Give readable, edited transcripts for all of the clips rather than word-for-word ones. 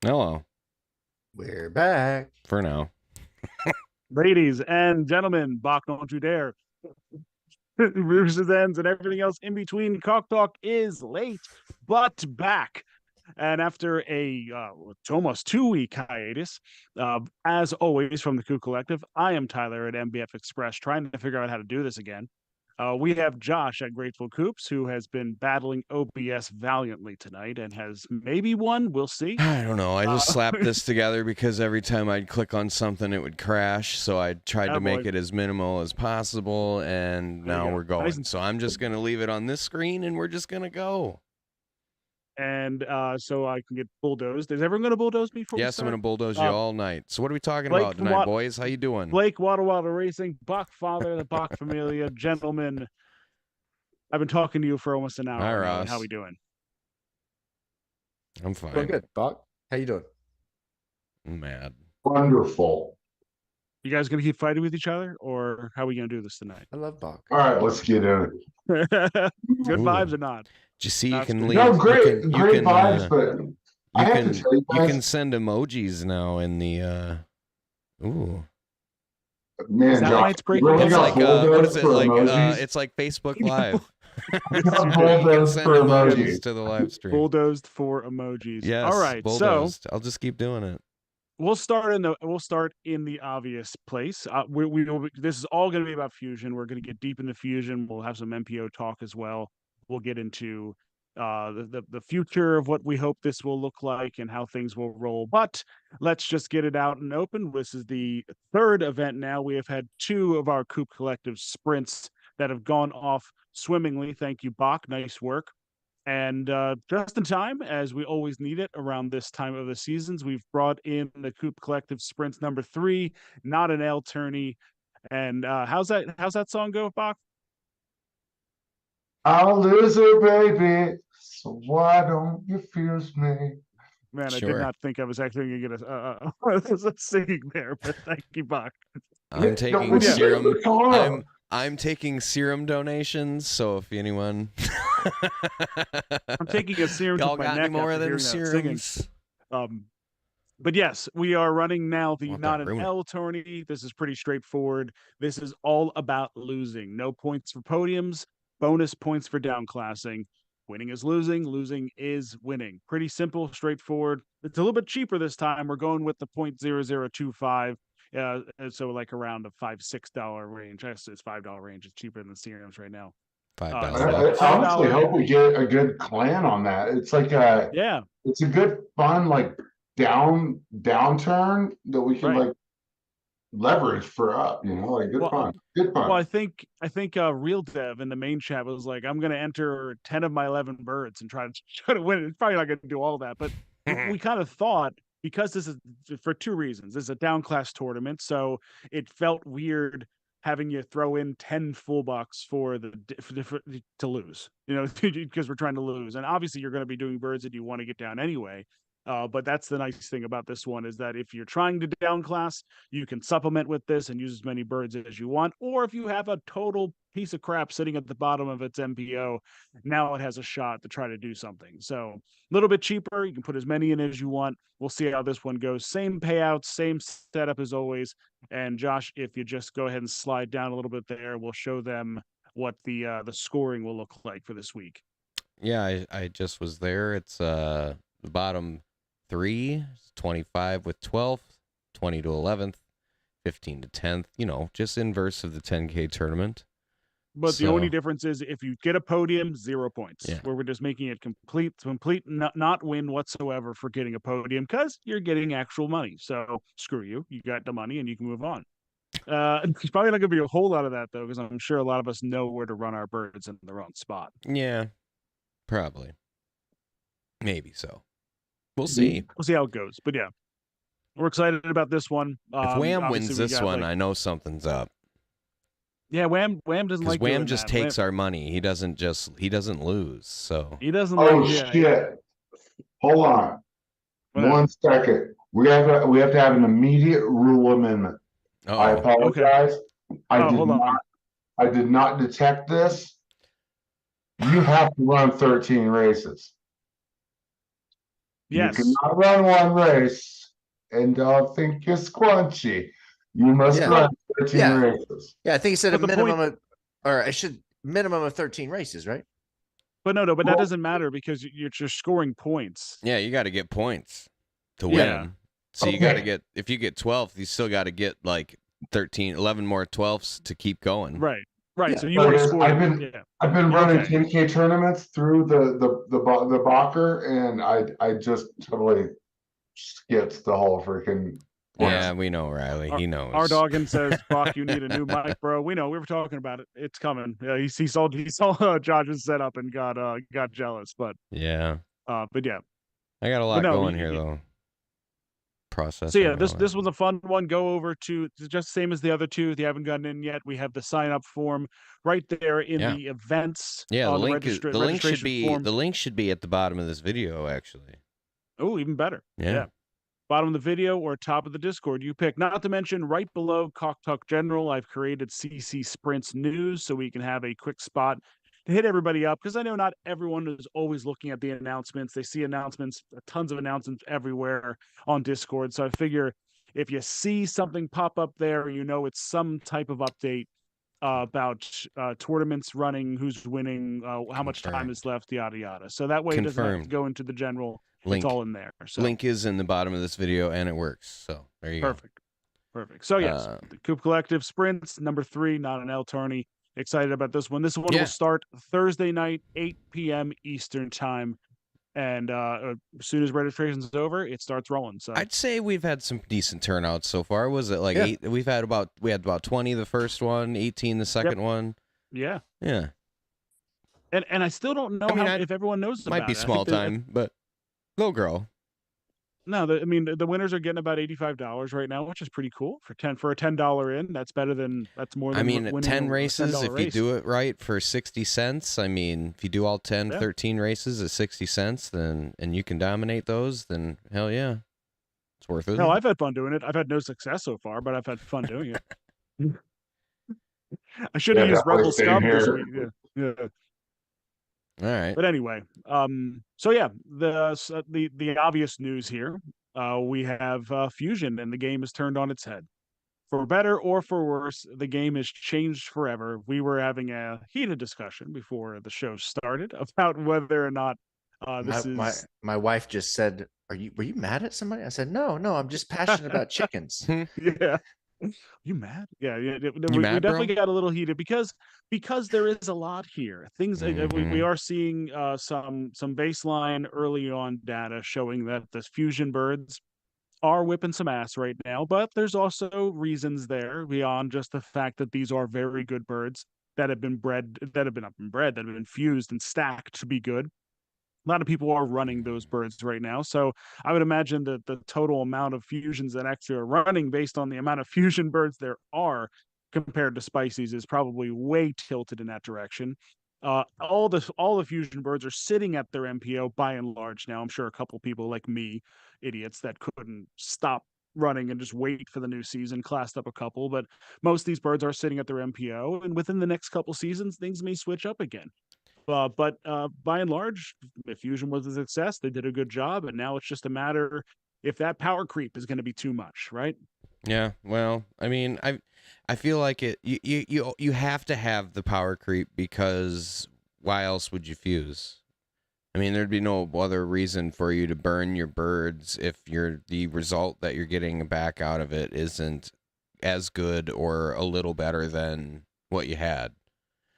Hello. We're back. For now. Ladies and gentlemen, BAWK, don't you dare. Roosters ends and everything else in between. Cock Talk is late, but back. And after it's almost 2 week hiatus, as always from the Coop Collective, I am Tyler at MBF Express, trying to figure out how to do this again. We have Josh at Grateful Coops, who has been battling OBS valiantly tonight and has maybe won. We'll see. I don't know. I just slapped this together because every time I'd click on something, it would crash. So I tried to make it as minimal as possible, and now we're going. So I'm just going to leave it on this screen, and we're just going to go. And so I can get bulldozed. Is everyone going to bulldoze me? Yes, I'm going to bulldoze you all night. So what are we talking about tonight, boys? How you doing? Blake, Water Racing, BAWK Father, the BAWK Familia, gentlemen. I've been talking to you for almost an hour. Hi, Ross. How we doing? I'm fine. Doing good, BAWK. How you doing? I'm mad. Wonderful. You guys going to keep fighting with each other, or how are we going to do this tonight? I love BAWK. All right, let's get in it. Good vibes or not? Did you see you can leave? No, great vibes, but I have to tell you guys, you can send emojis now in the ooh. Man, Josh, it's like what is it like? It's like Facebook Live. You can send emojis to the live stream. Bulldozed for emojis. Yes. All right. Bulldozed. So I'll just keep doing it. We'll start in the obvious place. This is all going to be about Fusion. We're going to get deep into Fusion. We'll have some MPO talk as well. We'll get into the future of what we hope this will look like and how things will roll. But let's just get it out and open. This is the third event now. We have had two of our Coop Collective sprints that have gone off swimmingly. Thank you, BAWK. Nice work. And just in time, as we always need it around this time of the seasons, we've brought in the Coop Collective Sprints number 3, Not an L Tourney. And how's that song go, BAWK? I'll lose her, baby. So why don't you fuse me? Man, sure. I did not think I was actually going to get a singing there, but thank you, BAWK. I'm taking serum. I'm taking serum donations, so if anyone, I'm taking a serum to my neck. More of them serums. But yes, we are running now the Not an L Tourney. This is pretty straightforward. This is all about losing. No points for podiums, bonus points for downclassing. Winning is losing, losing is winning. Pretty simple, straightforward. It's a little bit cheaper this time. We're going with the 0.0025. So like around a $5-6 range. I guess it's $5 range. It's cheaper than the serums right now. $5. I honestly hope we get a good clan on that. It's like it's a good fun like downturn that we can like leverage for up. You know, like good fun. Well, I think Real Dev in the main chat was like, I'm going to enter 10 of my 11 birds and try to win. It's probably not going to do all of that, but we kind of thought, because this is for two reasons. This is a downclass tournament, so it felt weird having you throw in 10 full bucks to lose, you know, because we're trying to lose. And obviously you're going to be doing birds that you want to get down anyway. But that's the nice thing about this one, is that if you're trying to downclass, you can supplement with this and use as many birds as you want. Or if you have a total piece of crap sitting at the bottom of its MPO, now it has a shot to try to do something. So a little bit cheaper. You can put as many in as you want. We'll see how this one goes. Same payouts, same setup as always. And Josh, if you just go ahead and slide down a little bit there, we'll show them what the scoring will look like for this week. Yeah, I just was there. It's the bottom 3, 25 with 12th, 20 to 11th, 15 to 10th, you know, just inverse of the 10K tournament. But the only difference is if you get a podium, 0 points. Yeah. Where we're just making it complete not win whatsoever for getting a podium, because you're getting actual money. So screw you. You got the money and you can move on. There's probably not going to be a whole lot of that, though, because I'm sure a lot of us know where to run our birds in the wrong spot. Yeah, probably. Maybe so. We'll see. We'll see how it goes. But yeah, we're excited about this one. If Wham wins this one, I know something's up. Yeah, Wham doesn't like. Wham just takes our money. He doesn't lose. So he doesn't. Oh shit! Hold on, 1 second. We have to have an immediate rule amendment. I apologize. Okay. I did not detect this. You have to run 13 races. Yes. You cannot run one race and think you're squanchy. You must run 13 races. Yeah, I think he said But a minimum minimum of 13 races, right? But but that doesn't matter because you're scoring points. Yeah, you got to get points to win. So you got to get, if you get 12th, you still got to get like 11 more 12ths to keep going. Right. Yeah. So you want to score. I've been running 10K tournaments through the BAWK, and I just totally skipped the whole freaking. Yeah, we know Riley. He knows. Our doggin says, "BAWK, you need a new mic, bro." We know. We were talking about it. It's coming. Yeah, he saw Josh's setup and got jealous. But yeah. But yeah, I got a lot going here though. Process. So yeah, this was a fun one. Go over to just the same as the other two. If you haven't gotten in yet, we have the sign up form right there in the events. Yeah, the link should be at the bottom of this video actually. Oh, even better. Yeah. Bottom of the video or top of the Discord, you pick. Not to mention, right below Cock Talk General, I've created CC Sprints News so we can have a quick spot to hit everybody up, because I know not everyone is always looking at the announcements. They see announcements, tons of announcements everywhere on Discord. So I figure if you see something pop up there, you know it's some type of update about tournaments running, who's winning, how much time is left, yada yada. So that way it doesn't have to go into the general. Link. It's all in there. So. Link is in the bottom of this video and it works. So there you go. Perfect. So yes, the Coop Collective Sprints, number 3, not an L tourney. Excited about this one. This one will start Thursday night, 8 p.m. Eastern time. And as soon as registration's over, it starts rolling. So I'd say we've had some decent turnouts so far. Was it like 8? We had about 20 the first one, 18 the second one. Yeah. Yeah. And I still don't know if everyone knows about it. Might be small time, but they'll grow. No, the winners are getting about $85 right now, which is pretty cool for a $10 in. That's more than. I mean, 10 races, if you do it right for 60 cents. I mean, if you do all 13 races at 60 cents, then and you can dominate those, then hell yeah, it's worth it. Hell, I've had fun doing it. I've had no success so far, but I've had fun doing it. I should have used Rebel Scum this week. Yeah. All right. But anyway, so yeah, the obvious news here, we have Fusion, and the game is turned on its head. For better or for worse, the game has changed forever. We were having a heated discussion before the show started about whether or not my wife just said, were you mad at somebody? I said, no, I'm just passionate about chickens. Yeah. You mad? Yeah. We definitely got a little heated because there is a lot here. Things we are seeing some baseline early on data showing that the fusion birds are whipping some ass right now, but there's also reasons there beyond just the fact that these are very good birds that have been fused and stacked to be good. A lot of people are running those birds right now. So I would imagine that the total amount of fusions that actually are running based on the amount of fusion birds there are compared to Spicy's is probably way tilted in that direction. All the fusion birds are sitting at their MPO by and large now. I'm sure a couple people like me, idiots that couldn't stop running and just wait for the new season, classed up a couple. But most of these birds are sitting at their MPO, and within the next couple seasons, things may switch up again. But by and large, if Fusion was a success, they did a good job, and now it's just a matter if that power creep is going to be too much, right? Yeah. Well, I mean, I feel like you have to have the power creep, because why else would you fuse? I mean, there'd be no other reason for you to burn your birds if the result that you're getting back out of it isn't as good or a little better than what you had.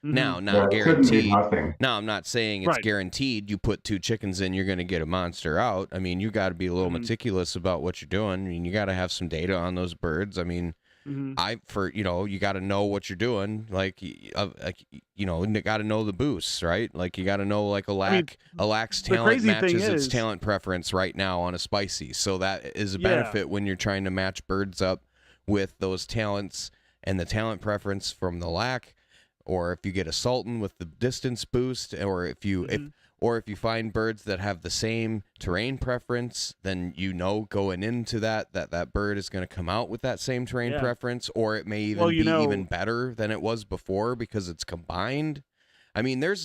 Now, not guaranteed. Now, I'm not saying it's guaranteed. You put 2 chickens in, you're going to get a monster out. I mean, you got to be a little meticulous about what you're doing. I mean, you got to have some data on those birds. I mean, you got to know what you're doing. Like you got to know the boosts, right? Like you got to know like a lax talent matches its talent preference right now on a Spicy. So that is a benefit when you're trying to match birds up with those talents and the talent preference from the lack. Or if you get a Sultan with the distance boost, or if you find birds that have the same terrain preference, then going into that bird is going to come out with that same terrain preference, or it may even be even better than it was before because it's combined. I mean, there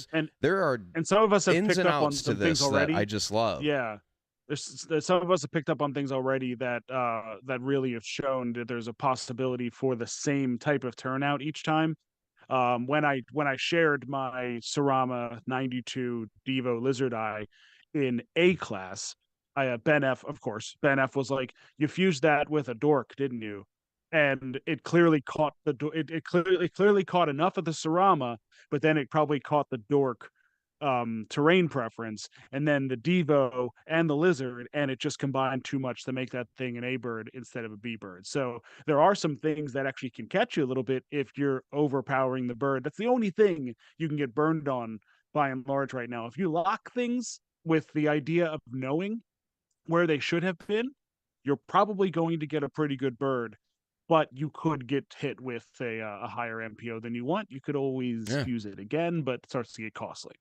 are some of us have ins picked and up on outs to some this things already. that I just love. Yeah. there's some of us have picked up on things already that that really have shown that there's a possibility for the same type of turnout each time. When I shared my Cerama 92 Devo Lizard Eye in A class, Ben F, of course, Ben F was like, "You fused that with a dork, didn't you?" And it clearly caught it clearly caught enough of the Cerama, but then it probably caught the dork terrain preference, and then the Devo and the Lizard, and it just combined too much to make that thing an A bird instead of a B bird. So there are some things that actually can catch you a little bit if you're overpowering the bird. That's the only thing you can get burned on by and large right now. If you lock things with the idea of knowing where they should have been, you're probably going to get a pretty good bird. But you could get hit with a higher MPO than you want. You could always fuse it again, but it starts to get costly.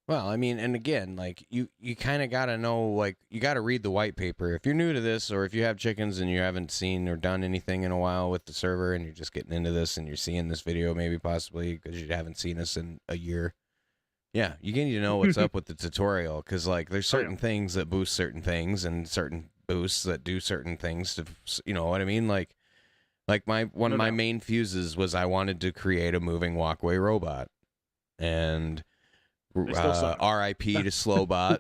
Well, I mean, and again, like you kind of got to know, like you got to read the white paper. If you're new to this, or if you have chickens and you haven't seen or done anything in a while with the server, and you're just getting into this, and you're seeing this video maybe possibly because you haven't seen this in a year, yeah, you need to know what's up with the tutorial, because like there's certain things that boost certain things, and certain boosts that do certain things to, you know what I mean, like one of my main fuses was I wanted to create a moving walkway robot, and RIP to Slowbot.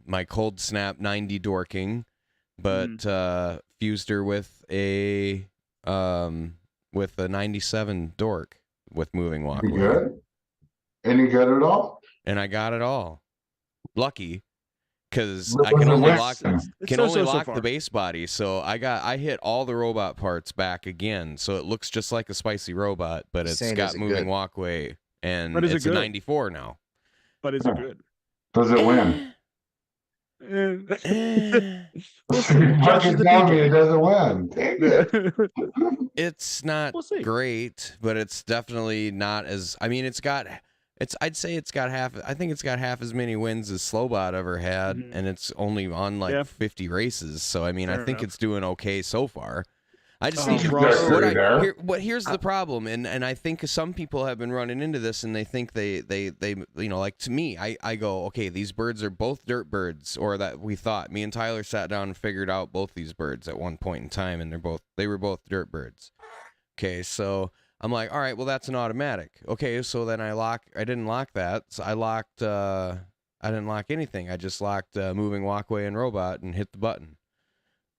My cold snap 90 dorking, but fused her with a 97 dork with moving walkway. Good. And you got it all? And I got it all. Lucky, because I can only lock the base body. So I hit all the robot parts back again, so it looks just like a spicy robot, but it's got moving walkway, and it's a 94 now. But is it good? Does it win? Fucking tell me it doesn't win. Dang it. It's not great, but it's definitely not as. I mean, I'd say it's got half. I think it's got half as many wins as Slowbot ever had, and it's only on like 50 races. So I mean, I think it's doing okay so far. I just need here's the problem, and I think some people have been running into this, and they think they you know, like to me, I go, okay, these birds are both dirt birds, or that we thought. Me and Tyler sat down and figured out both these birds at one point in time, and they were both dirt birds. Okay, so I'm like, all right, well that's an automatic. Okay, so then I didn't lock that, so I didn't lock anything. I just locked moving walkway and robot and hit the button,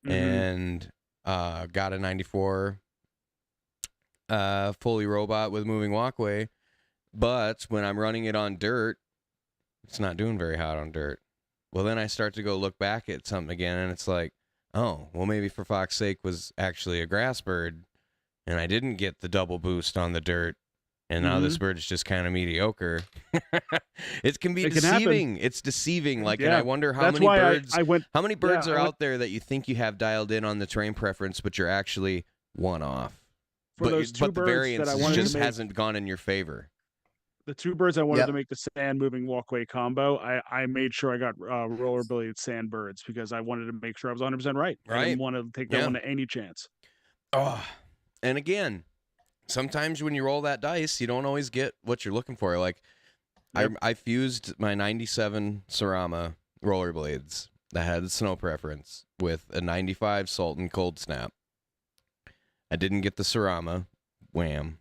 and got a 94 fully robot with moving walkway, but when I'm running it on dirt, it's not doing very hot on dirt. Well, then I start to go look back at something again, and it's like, oh, well, maybe for fuck's sake was actually a grass bird, and I didn't get the double boost on the dirt, and now this bird is just kind of mediocre. It can be deceiving. It's deceiving. Like, and I wonder how many birds, how many birds are out there that you think you have dialed in on the terrain preference, but you're actually one off. But the variance just hasn't gone in your favor. The two birds I wanted to make the sand moving walkway combo, I made sure I got rollerbladed sand birds because I wanted to make sure I was 100% right. I didn't want to take that one to any chance. Oh, and again, sometimes when you roll that dice, you don't always get what you're looking for. Like, I fused my 97 Cerama rollerblades that had snow preference with a 95 Sultan cold snap. I didn't get the Cerama. Wham.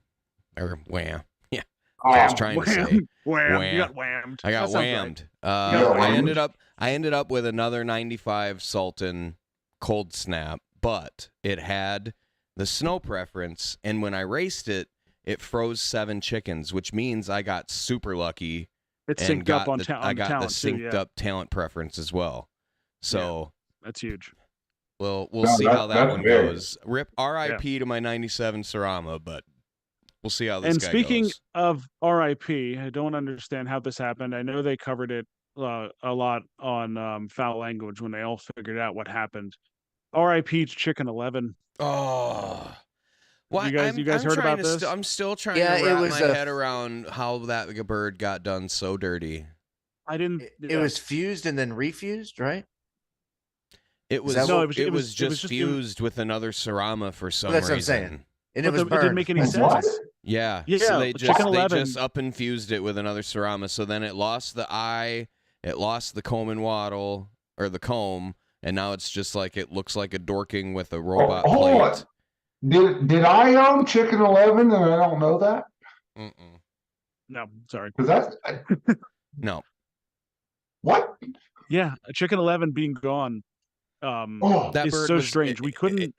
Yeah. I was trying to say. Wham. You got whammed. I got whammed. Right. I ended up with another 95 Sultan cold snap, but it had the snow preference, and when I raced it, it froze 7 chickens, which means I got super lucky. It synced up on talent. I got the synced up talent preference as well. So that's huge. Well, we'll see how that one goes. RIP to my 97 Cerama, but we'll see how this guy goes. And speaking of RIP, I don't understand how this happened. I know they covered it a lot on Foul Language when they all figured out what happened. RIP to Chicken 11. Oh, what? You guys heard about this? I'm still trying to wrap my head around how that bird got done so dirty. I didn't. It was fused and then refused, right? It was just fused with another Cerama for some reason. That's what I'm saying. And it was burned. It didn't make any sense. Yeah. So they just up and fused it with another Cerama. So then it lost the eye, it lost the comb and waddle, or the comb, and now it's just like it looks like a Dorking with a robot hold plate. on. Did I own Chicken 11 and I don't know that? Mm-mm. No, sorry. Because No. What? Yeah, Chicken 11 being gone That is bird so was strange. We couldn't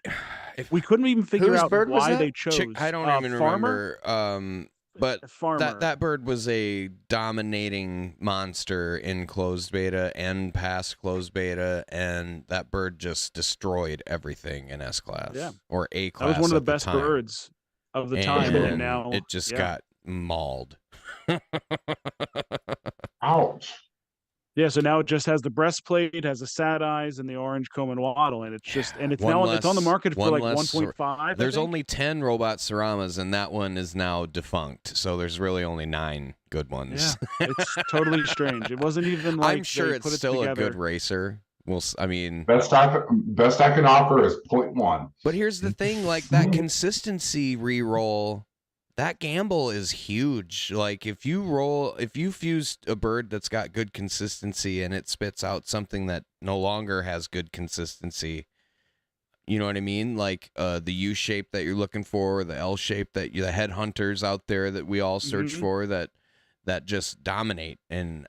even figure Whose out bird was why that? they chose. I don't even Farmer? remember. But Farmer. that bird was a dominating monster in closed beta and past closed beta, and that bird just destroyed everything in S class. Yeah. Or A class. That was one of the at best time. birds of the time, and now it just got mauled. Ouch. Yeah, so now it just has the breastplate, has the sad eyes, and the orange comb and waddle, and it's just it's on the market for like 1.5. There's only 10 robot Saramas, and that one is now defunct. So there's really only 9 good ones. Yeah, it's totally strange. It wasn't even like I'm sure it's still a good racer. I mean, best I can offer is 0.1. But here's the thing: like that consistency re-roll. That gamble is huge. Like if you fuse a bird that's got good consistency and it spits out something that no longer has good consistency, you know what I mean? Like the U shape that you're looking for, the L shape that the headhunters out there that we all search for that just dominate. And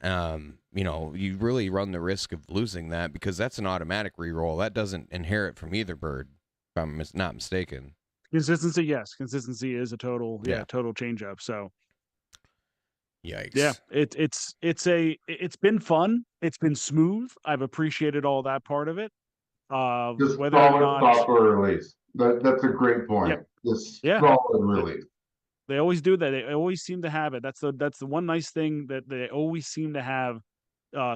you really run the risk of losing that because that's an automatic re-roll. That doesn't inherit from either bird, if I'm not mistaken. Consistency, yes. Consistency is a total change up. So yikes. Yeah, it's been fun. It's been smooth. I've appreciated all that part of it. Just Whether or solid not software release. That's a great point. Just solid release. They always do that. They always seem to have it. That's the one nice thing that they always seem to have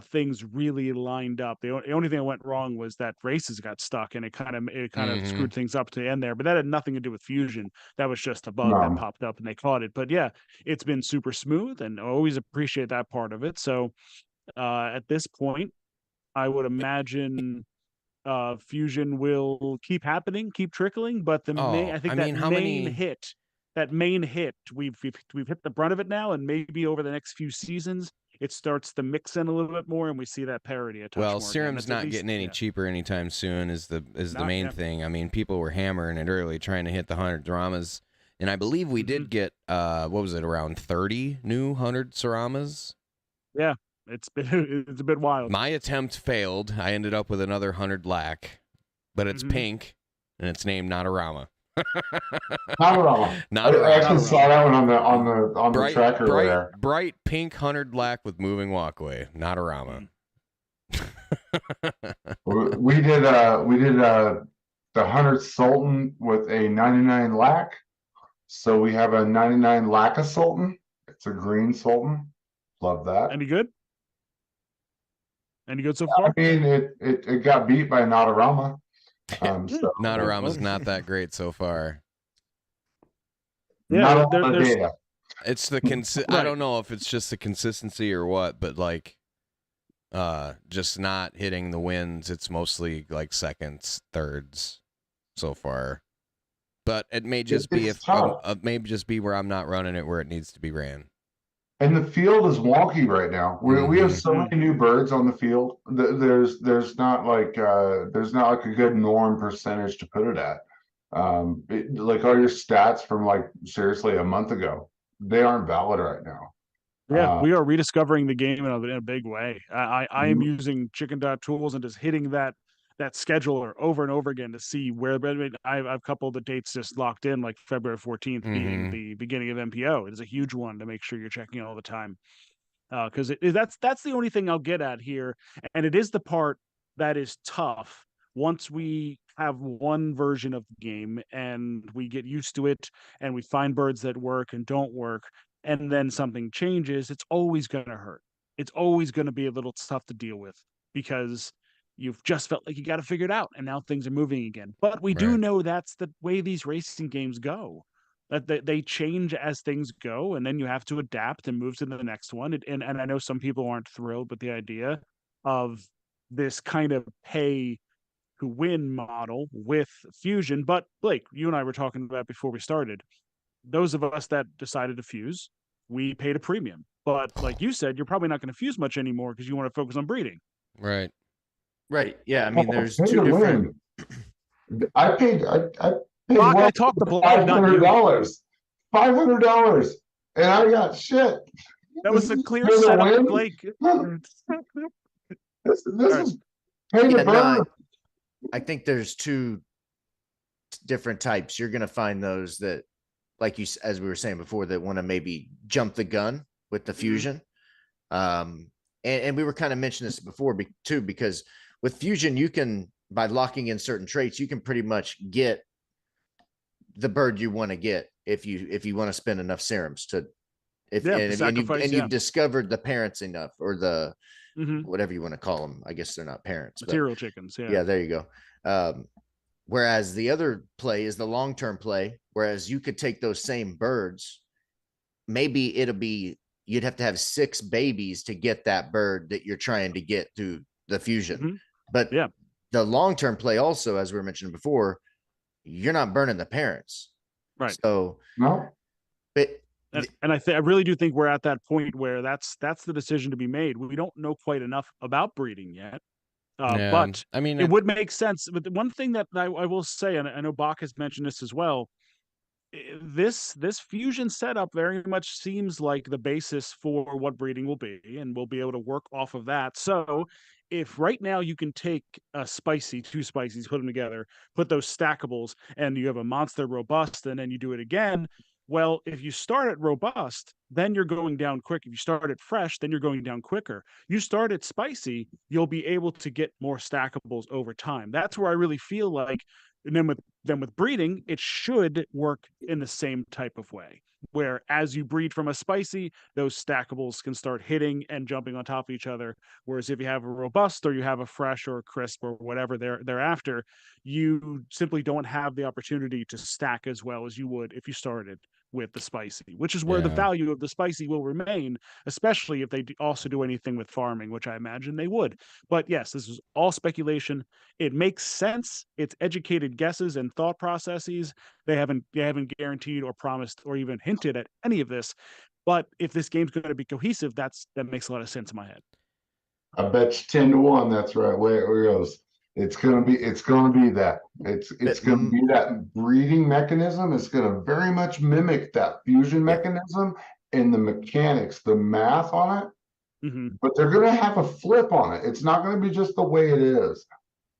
things really lined up. The only thing that went wrong was that races got stuck and it kind of screwed things up to the end there. But that had nothing to do with Fusion. That was just a bug that popped up and they caught it. But yeah, it's been super smooth and I always appreciate that part of it. So at this point, I would imagine Fusion will keep happening, keep trickling. But that main hit, we've hit the brunt of it now, and maybe over the next few seasons it starts to mix in a little bit more, and we see that parity a touch more. Well, Serum's not getting any cheaper anytime soon. Is the main thing. I mean, people were hammering it early, trying to hit the 100 dramas, and I believe we did get what was it, around 30 new 100 Saramas? Yeah, it's a bit wild. My attempt failed. I ended up with another 100 lac, but it's pink, and it's named Natarama. Not I actually saw that one on the tracker there. Bright pink 100 lac with moving walkway. Natarama. we did the 100 Sultan with a 99 lac. So we have a 99 lac of Sultan. It's a green Sultan. Love that. Any good? Any good so far? I mean, it got beat by Natarama. Natarama's not that great so far. Yeah, it's the I don't know if it's just the consistency or what, but like just not hitting the wins. It's mostly like seconds, thirds so far. But it may just be maybe just be where I'm not running it where it needs to be ran. And the field is wonky right now. We have so many new birds on the field. There's not like a good norm percentage to put it at. Like all your stats from like seriously a month ago, they aren't valid right now. Yeah, we are rediscovering the game in a big way. I am using Chicken.tools and just hitting that scheduler over and over again to see where. I've a couple of the dates just locked in, like February 14th being the beginning of MPO. It is a huge one to make sure you're checking all the time, because that's the only thing I'll get at here, and it is the part that is tough. Once we have one version of the game and we get used to it, and we find birds that work and don't work, and then something changes, it's always going to hurt. It's always going to be a little tough to deal with because you've just felt like you got to figure it out, and now things are moving again. But we do know that's the way these racing games go. That they change as things go, and then you have to adapt and move to the next one. And I know some people aren't thrilled with the idea of this kind of pay to win model with Fusion. But Blake, you and I were talking about before we started. Those of us that decided to fuse, we paid a premium. But like you said, you're probably not going to fuse much anymore because you want to focus on breeding. Right. Right. Yeah. I mean, there's Pay two to different. win. I paid BAWK, well I talked to Blake, $500. not you. $500, and I got shit. That was a clear Pay to setup to win? Blake. This Right. is pay to Yeah, no, burn. I think there's two different types. You're going to find those that, like as we were saying before, that want to maybe jump the gun with the fusion. And we were kind of mentioning this before too, because with fusion, you can, by locking in certain traits, you can pretty much get the bird you want to get if you want to spend enough serums to, you've discovered the parents enough, or the whatever you want to call them. I guess they're not parents, material chickens. Yeah, there you go. Whereas the other play is the long-term play, whereas you could take those same birds, maybe you'd have to have 6 babies to get that bird that you're trying to get through the fusion. But the long-term play also, as we were mentioning before, you're not burning the parents. Right. So no. But I really do think we're at that point where that's the decision to be made. We don't know quite enough about breeding yet. But I mean, it would make sense. But one thing that I will say, and I know BAWK has mentioned this as well, this fusion setup very much seems like the basis for what breeding will be, and we'll be able to work off of that. So if right now you can take two spices, put them together, put those stackables, and you have a monster robust, and then you do it again. Well, if you start at robust, then you're going down quick. If you start at fresh, then you're going down quicker. You start at spicy, you'll be able to get more stackables over time. That's where I really feel like, and then with breeding, it should work in the same type of way, where as you breed from a spicy, those stackables can start hitting and jumping on top of each other. Whereas if you have a robust, or you have a fresh or a crisp, or whatever they're after, you simply don't have the opportunity to stack as well as you would if you started with the spicy, which is where the value of the spicy will remain, especially if they also do anything with farming, which I imagine they would. But yes, this is all speculation. It makes sense. It's educated guesses and thought processes. They haven't guaranteed or promised or even hinted at any of this. But if this game's going to be cohesive, that makes a lot of sense in my head. I bet you 10-1. That's right. Where it goes. It's gonna be that. It's gonna be that breeding mechanism. It's gonna very much mimic that fusion mechanism and the mechanics, the math on it. But they're gonna have a flip on it. It's not gonna be just the way it is.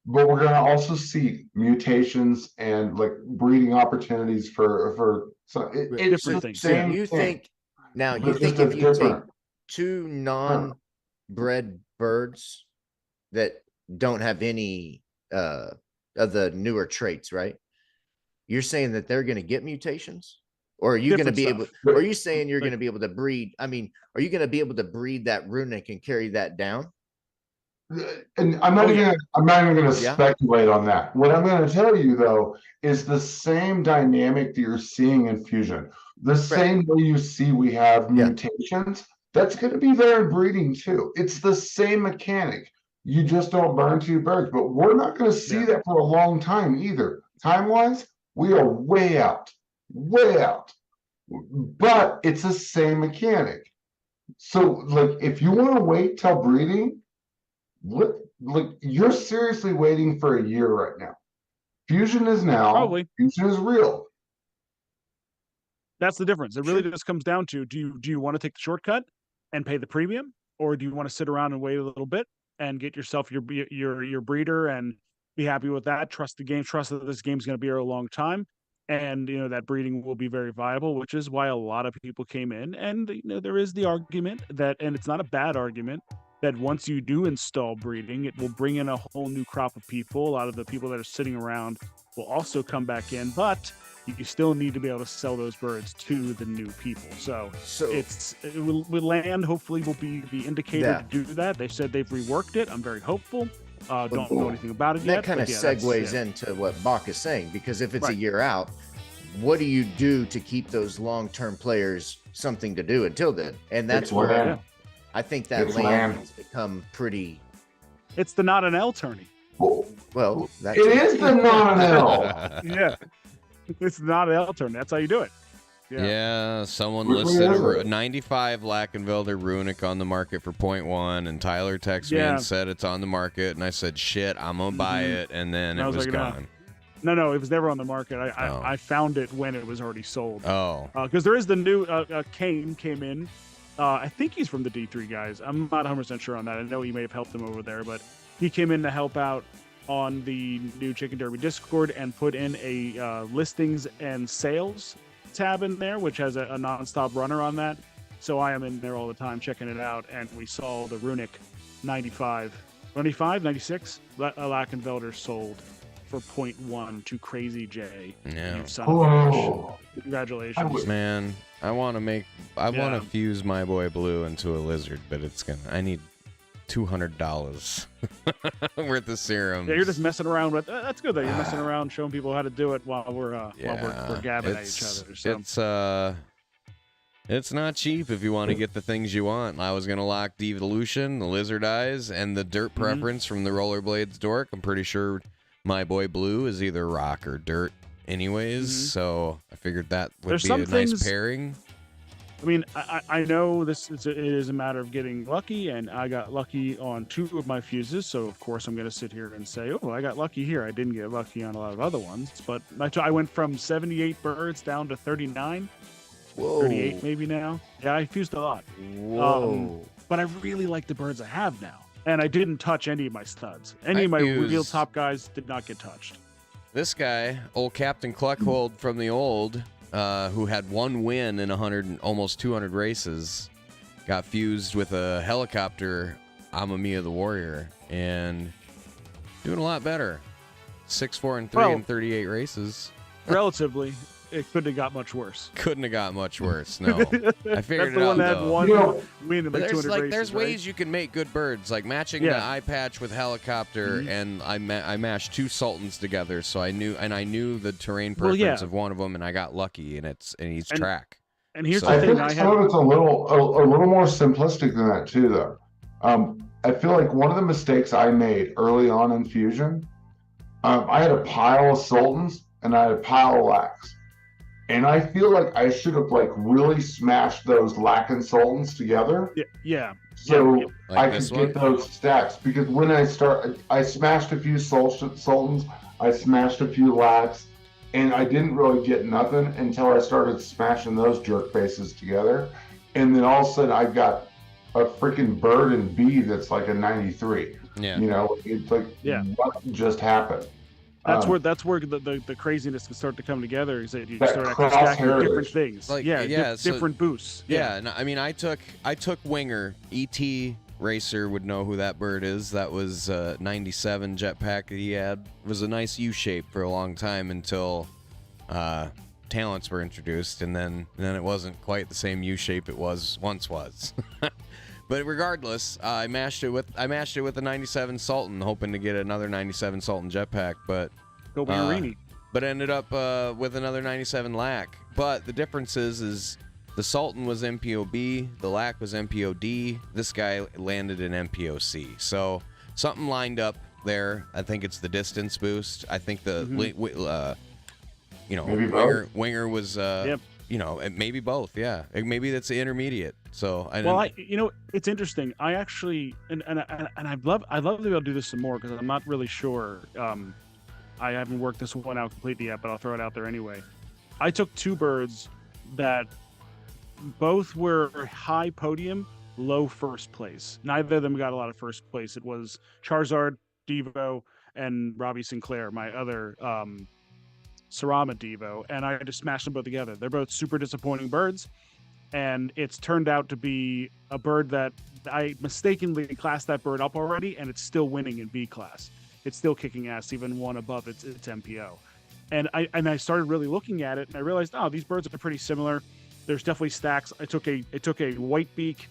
But we're gonna also see mutations and like breeding opportunities for it's different things. So you think if you take 2 non-bred birds that don't have any of the newer traits, right? You're saying that they're going to get mutations, or are you going to be able? Or are you saying you're going to be able to breed? I mean, are you going to be able to breed that runic and carry that down? And I'm not even going to speculate on that. What I'm going to tell you though is the same dynamic that you're seeing in fusion, the same way you see we have mutations. That's going to be there in breeding too. It's the same mechanic. You just don't burn 2 birds, but we're not going to see that for a long time either. Time-wise, we are way out. But it's the same mechanic. So, like, if you want to wait till breeding, you're seriously waiting for a year right now. Fusion is now. Probably. Fusion is real. That's the difference. It really just comes down to, do you want to take the shortcut and pay the premium, or do you want to sit around and wait a little bit and get yourself your breeder and be happy with that? Trust the game. Trust that this game's going to be here a long time, and that breeding will be very viable, which is why a lot of people came in. And there is the argument that, and it's not a bad argument, that once you do install breeding, it will bring in a whole new crop of people. A lot of the people that are sitting around will also come back in, but you still need to be able to sell those birds to the new people. So land hopefully will be the indicator to do that. They said they've reworked it. I'm very hopeful. Don't know anything about it yet. That kind of segues into what BAWK is saying, because if it's a year out, what do you do to keep those long-term players something to do until then? And that's where I think that land has become pretty. It's the not an L tourney. Well, it is the not an L. Yeah. It's not an L turn. That's how you do it. Yeah, someone Which one listed is a it? 95 Lackenvelder Runic on the market for 0.1, and Tyler texted me and said it's on the market, and I said, shit, I'm going to buy it, and then it was gone. No, it was never on the market. I found it when it was already sold. Oh. Because there is the new Kane came in. I think he's from the D3 guys. I'm not 100% sure on that. I know he may have helped them over there, but he came in to help out on the new Chicken Derby Discord and put in a listings and sales tab in there, which has a non-stop runner on that. So I am in there all the time checking it out, and we saw the Runic 95, 96 Lackenvelder sold for 0.1 to Crazy J. Yeah. You son of a bitch. Congratulations. Man, I want to fuse my boy Blue into a lizard, but I need $200 worth of serum. Yeah, you're just messing around with. That's good though. You're messing around, showing people how to do it while we're gabbing at each other. So. It's not cheap if you want to get the things you want. I was gonna lock Devolution, the Lizard Eyes, and the Dirt Preference from the Rollerblades Dork. I'm pretty sure my boy Blue is either rock or dirt, anyways. So I figured that would be a nice pairing. I mean, I know it is a matter of getting lucky, and I got lucky on 2 of my fuses, so of course I'm going to sit here and say, oh, I got lucky here. I didn't get lucky on a lot of other ones, but I went from 78 birds down to 39. Whoa. 38 maybe now. Yeah, I fused a lot. Whoa. But I really like the birds I have now, and I didn't touch any of my studs. Any of my real top guys did not get touched. This guy, old Captain Cluckhold from the old, who had 1 win in almost 200 races, got fused with a helicopter Amamiya the Warrior, and doing a lot better. 6-4-3 in 38 races. Relatively, it couldn't have got much worse. Couldn't have got much worse. No, I figured it out. That's the one that had 1 win in like 200 races. There's ways you can make good birds, like matching the eye patch with helicopter, and I mashed 2 Sultans together, so I knew the terrain preference of one of them, and I got lucky, and he's track. And here's the thing: I think it's a little more simplistic than that too, though. I feel like one of the mistakes I made early on in Fusion, I had a pile of Sultans and I had a pile of Lacks. And I feel like I should have really smashed those Lack and Sultans together. Yeah. So I could get those stacks, because when I smashed a few Sultans, I smashed a few Lacks, and I didn't really get nothing until I started smashing those jerk faces together. And then all of a sudden I got a freaking bird and bee that's like a 93. Yeah. It's like, what just happened? That's where the craziness can start to come together. Is that you start actually stacking different things, different boosts. Yeah, no, I mean, I took Winger. ET Racer would know who that bird is. That was 97 jetpack that he had. It was a nice U shape for a long time until talents were introduced, and then it wasn't quite the same U shape it once was. But regardless, I mashed it with a 97 Sultan, hoping to get another 97 Sultan jetpack, but ended up with another 97 Lack. But the difference is the Sultan was MPOB, the Lack was MPOD. This guy landed in MPOC, so something lined up there. I think it's the distance boost. I think the Winger was maybe both. Yeah, maybe that's the intermediate. So it's interesting. I actually and I'd love to be able to do this some more, because I'm not really sure. I haven't worked this one out completely yet, but I'll throw it out there anyway. I took 2 birds that both were high podium, low first place. Neither of them got a lot of first place. It was Charizard, Devo, and Robbie Sinclair, my other Sarama Devo, and I just smashed them both together. They're both super disappointing birds. And it's turned out to be a bird that I mistakenly classed that bird up already, and it's still winning in B class. It's still kicking ass, even one above its MPO. And I started really looking at it, and I realized, these birds are pretty similar. There's definitely stacks. I took a white beak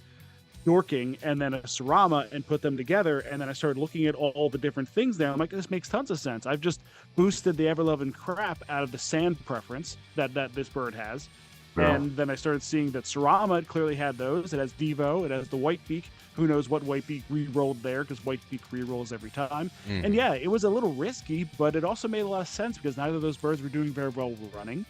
Dorking and then a Sarama and put them together, and then I started looking at all the different things there. I'm like, this makes tons of sense. I've just boosted the ever-loving crap out of the sand preference that this bird has. Yeah. And then I started seeing that Sarama clearly had those. It has Devo. It has the White Beak. Who knows what White Beak re-rolled there, because White Beak re-rolls every time. Mm. And yeah, it was a little risky, but it also made a lot of sense, because neither of those birds were doing very well running.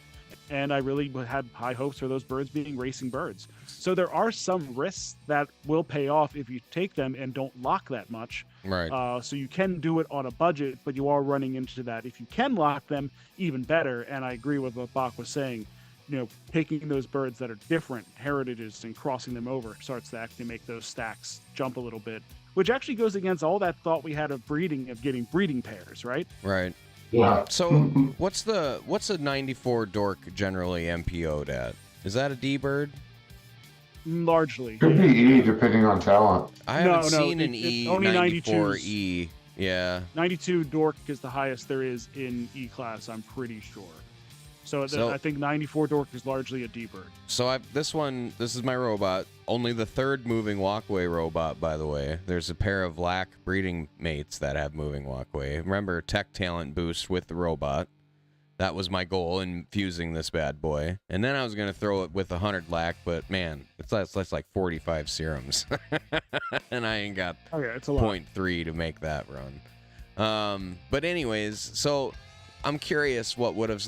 and I really had high hopes for those birds being racing birds. So there are some risks that will pay off if you take them and don't lock that much. Right. So you can do it on a budget, but you are running into that. If you can lock them, even better. And I agree with what BAWK was saying. Taking those birds that are different heritages and crossing them over starts to actually make those stacks jump a little bit, which actually goes against all that thought we had of getting breeding pairs, right? Right. Yeah. So what's a 94 dork generally MPO'd at? Is that a D bird? Largely. Could be E depending on talent. I haven't seen an only E94 92s. E. Yeah. 92 dork is the highest there is in E class, I'm pretty sure. So I think 94 dork is largely a D bird. So this is my robot. Only the third moving walkway robot, by the way. There's a pair of lac breeding mates that have moving walkway. Remember, tech talent boost with the robot. That was my goal in fusing this bad boy. And then I was going to throw it with 100 lac, but man, it's like 45 serums. And I ain't got it's a lot. 0.3 to make that run. But anyways, so I'm curious what would have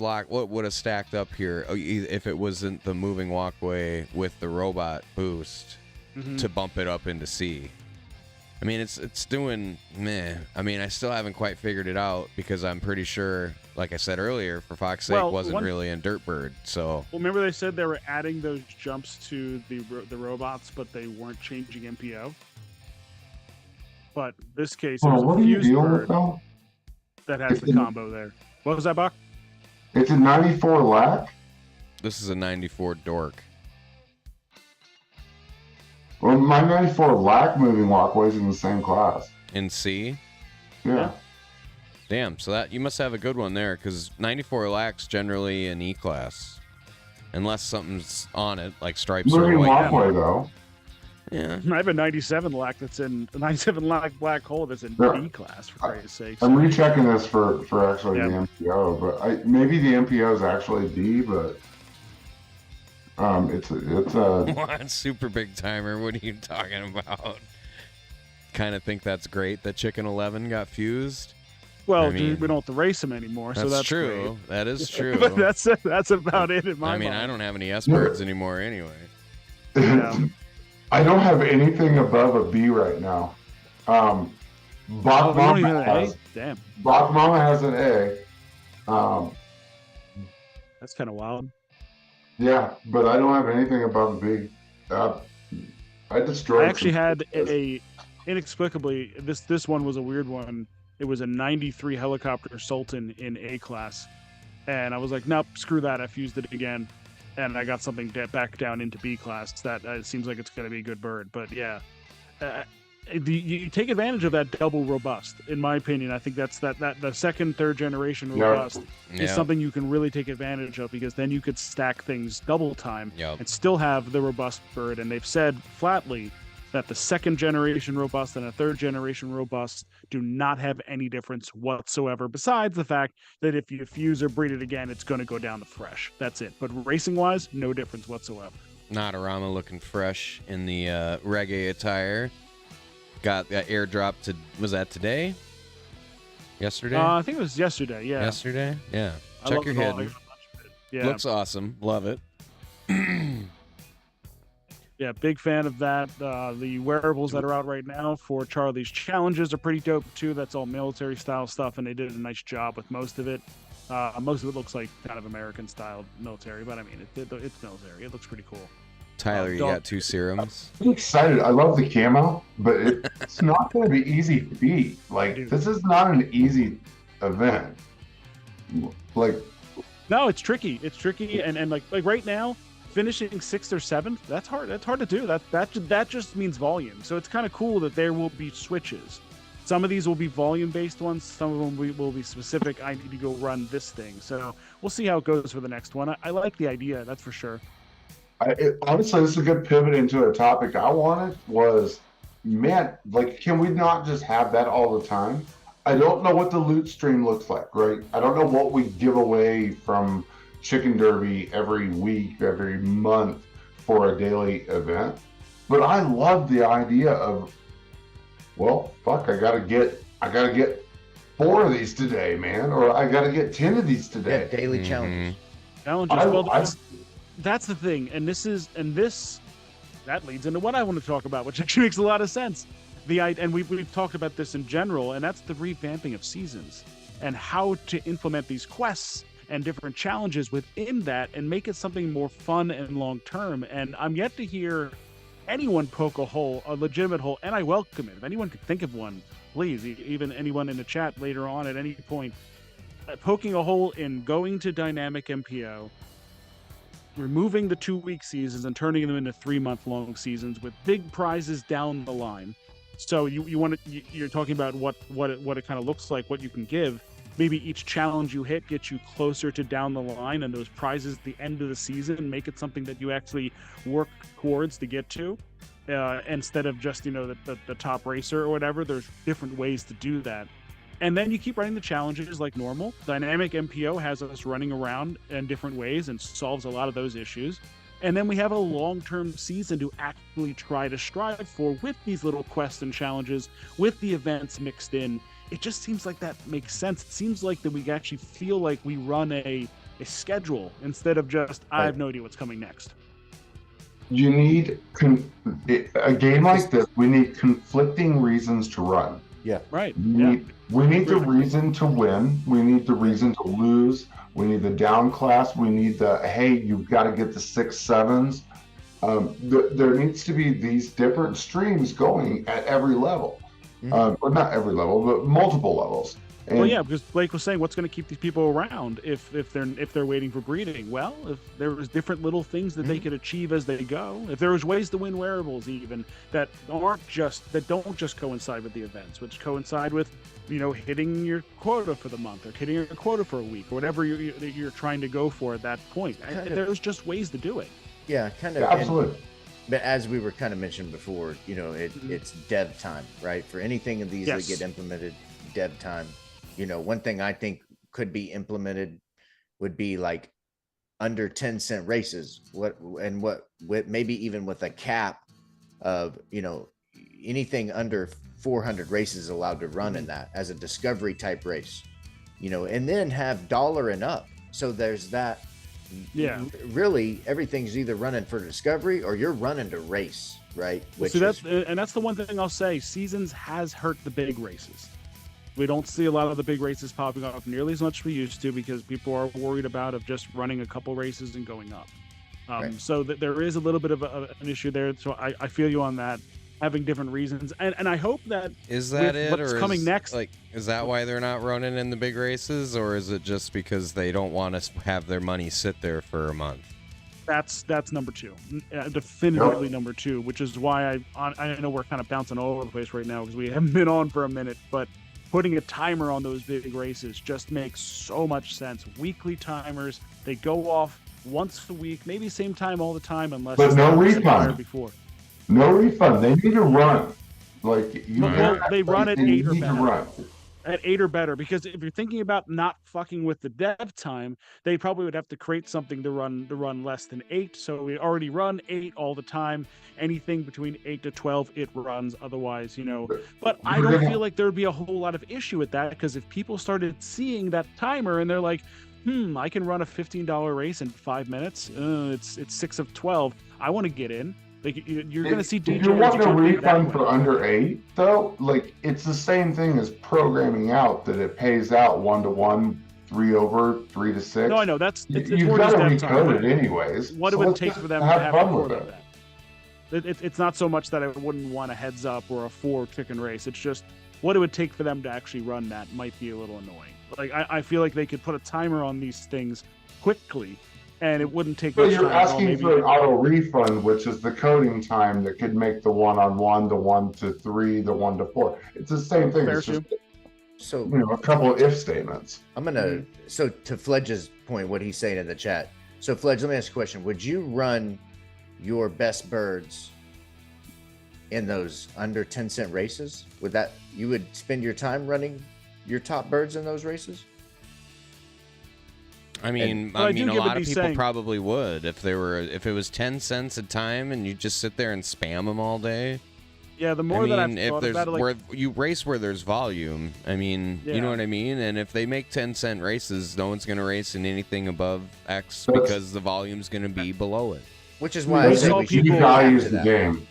stacked up here if it wasn't the moving walkway with the robot boost to bump it up into C. I mean, it's doing meh. I mean, I still haven't quite figured it out because I'm pretty sure, like I said earlier, for Fox's sake, wasn't really in Dirtbird. So well, remember they said they were adding those jumps to the robots, but they weren't changing MPO. But this case, it was what a are you fused dealing with bird though? that has the combo there. What was that, BAWK? It's a 94 lac. this is a 94 dork. Well, my 94 lac moving walkways in the same class. In C? Yeah. Damn, so that you must have a good one there, because 94 lac's generally in E class. Unless something's on it, like stripes or Moving white. walkway though. Yeah. I have a 97 lac that's in a 97 lac black hole that's in B class, for Christ's sake. I'm rechecking this for actually Yeah. the MPO, but maybe the MPO is actually D, but it's a What? Super big timer. What are you talking about? Kind of think that's great that Chicken 11 got fused. Well, I mean, dude, we don't have to race them anymore, so that's true. great. That is true. But that's about it in my mind. I don't have any S birds anymore anyway. Yeah. I don't have anything above a B right now. BAWK Mama has, Damn, BAWK Mama has an A. that's kind of wild. Yeah, but I don't have anything above a B. I destroyed. I actually had inexplicably, this one was a weird one. It was a 93 helicopter Sultan in A class. And I was like, nope, screw that. I fused it again. And I got something back down into B class. That it seems like it's going to be a good bird. But yeah, you take advantage of that double robust. In my opinion, I think that's the second, third generation robust is something you can really take advantage of, because then you could stack things double time and still have the robust bird. And they've said flatly that the second generation robust and a third generation robust do not have any difference whatsoever, besides the fact that if you fuse or breed it again, it's going to go down the fresh. That's it. But racing wise, no difference whatsoever. Natarama looking fresh in the reggae attire. Got airdrop to, was that today? Yesterday? I think it was yesterday. Yeah. Yesterday? Yeah. Check your hidden. Yeah. Looks awesome. Love it. Yeah, big fan of that. The wearables that are out right now for Charlie's challenges are pretty dope too. That's all military style stuff, and they did a nice job with most of it. Most of it looks like kind of American style military, but I mean, it's military. It looks pretty cool. Tyler, you got 2 serums. I'm excited. I love the camo, but it's not going to be easy to beat. Like, Dude. this is not an easy event. Like, No, it's tricky. It's tricky, and like right now, finishing 6th or 7th, that's hard. That's hard to do. That just means volume. So it's kind of cool that there will be switches. Some of these will be volume-based ones. Some of them will be specific. I need to go run this thing. So we'll see how it goes for the next one. I like the idea, that's for sure. honestly, this is a good pivot into a topic I wanted was, man, like, can we not just have that all the time? I don't know what the loot stream looks like, right? I don't know what we give away from Chicken Derby every week, every month for a daily event. But I love the idea of, well, fuck, I gotta get 4 of these today, man, or I gotta get 10 of these today. Yeah, daily challenges. Challenges. That's the thing, and that leads into what I want to talk about, which actually makes a lot of sense. And we've talked about this in general, and that's the revamping of seasons and how to implement these quests and different challenges within that and make it something more fun and long term. And I'm yet to hear anyone poke a legitimate hole, and I welcome it. If anyone could think of one, please, even anyone in the chat later on at any point, poking a hole in going to dynamic MPO, removing the 2-week seasons and turning them into 3-month-long seasons with big prizes down the line. So you're talking about what it kind of looks like, what you can give. Maybe each challenge you hit gets you closer to down the line, and those prizes at the end of the season make it something that you actually work towards to get to, instead of just the top racer or whatever. There's different ways to do that. And then you keep running the challenges like normal. Dynamic MPO has us running around in different ways and solves a lot of those issues. And then we have a long-term season to actually try to strive for with these little quests and challenges, with the events mixed in. It just seems like that makes sense. It seems like that we actually feel like we run a schedule instead of just, I have no idea what's coming next. You need a game like this. We need conflicting reasons to run. Yeah. Right. We need the reason to win. We need the reason to lose. We need the down class. We need hey, you've got to get the 6 7s. There needs to be these different streams going at every level. Or not every level, but multiple levels. And well, yeah, because Blake was saying, what's going to keep these people around if they're waiting for breeding? Well, if there was different little things that they could achieve as they go, if there was ways to win wearables even that don't just coincide with the events, which coincide with hitting your quota for the month or hitting your quota for a week or whatever you're trying to go for at that point. There's just ways to do it. Yeah, kind of. Yeah, absolutely. But as we were kind of mentioned before, it's dev time, right? For anything of these that get implemented, dev time. One thing I think could be implemented would be like under 10-cent races. What maybe even with a cap of, anything under 400 races allowed to run in that as a discovery type race, and then have dollar and up. So there's that. Yeah, really everything's either running for discovery or you're running to race, right? That's the one thing I'll say. Seasons has hurt the big races. We don't see a lot of the big races popping off nearly as much as we used to because people are worried about just running a couple races and going up. Right. So there is a little bit of an issue there. So I feel you on that. Having different reasons, and I hope that is that it, what's or coming next. Like, is that why they're not running in the big races, or is it just because they don't want to have their money sit there for a month? That's number two, definitively number two. Which is why I know we're kind of bouncing all over the place right now because we haven't been on for a minute, but putting a timer on those big races just makes so much sense. Weekly timers, they go off once a week, maybe same time all the time, unless but no refund before. No refund. They need to run. They run at 8 or better. At 8 or better, because if you're thinking about not fucking with the dev time, they probably would have to create something to run less than 8. So we already run 8 all the time. Anything between 8 to 12, it runs. Otherwise, But I don't feel like there would be a whole lot of issue with that, because if people started seeing that timer and they're like, I can run a $15 race in 5 minutes. It's 6 of 12. I want to get in. Like you're going to see DJs. If you want a refund for under 8, though, it's the same thing as programming out that it pays out 1-to-1, 3 over, 3 to 6. No, I know you've got to recode it anyways. What it would take for them to have fun with that? It's not so much that I wouldn't want a heads up or a 4 chicken race. It's just what it would take for them to actually run that might be a little annoying. Like I feel like they could put a timer on these things quickly. And it wouldn't take much time. So you're asking for an auto refund, which is the coding time that could make the 1-on-1, the 1-to-3, the 1-to-4. It's the same thing. It's just a couple of if statements. So to Fledge's point, what he's saying in the chat. So Fledge, let me ask you a question. Would you run your best birds in those under 10-cent races? You would spend your time running your top birds in those races? I mean, a lot of people probably would if it was 10 cents a time and you just sit there and spam them all day. Yeah, the more that I've if thought there's about it, like, where you race where there's volume, I mean, you know Yeah. what I mean? And if they make 10-cent races, no one's going to race in anything above X That's- because the volume's going to be below it. Which is We why I saw say we should people- get back devalues to the that. game.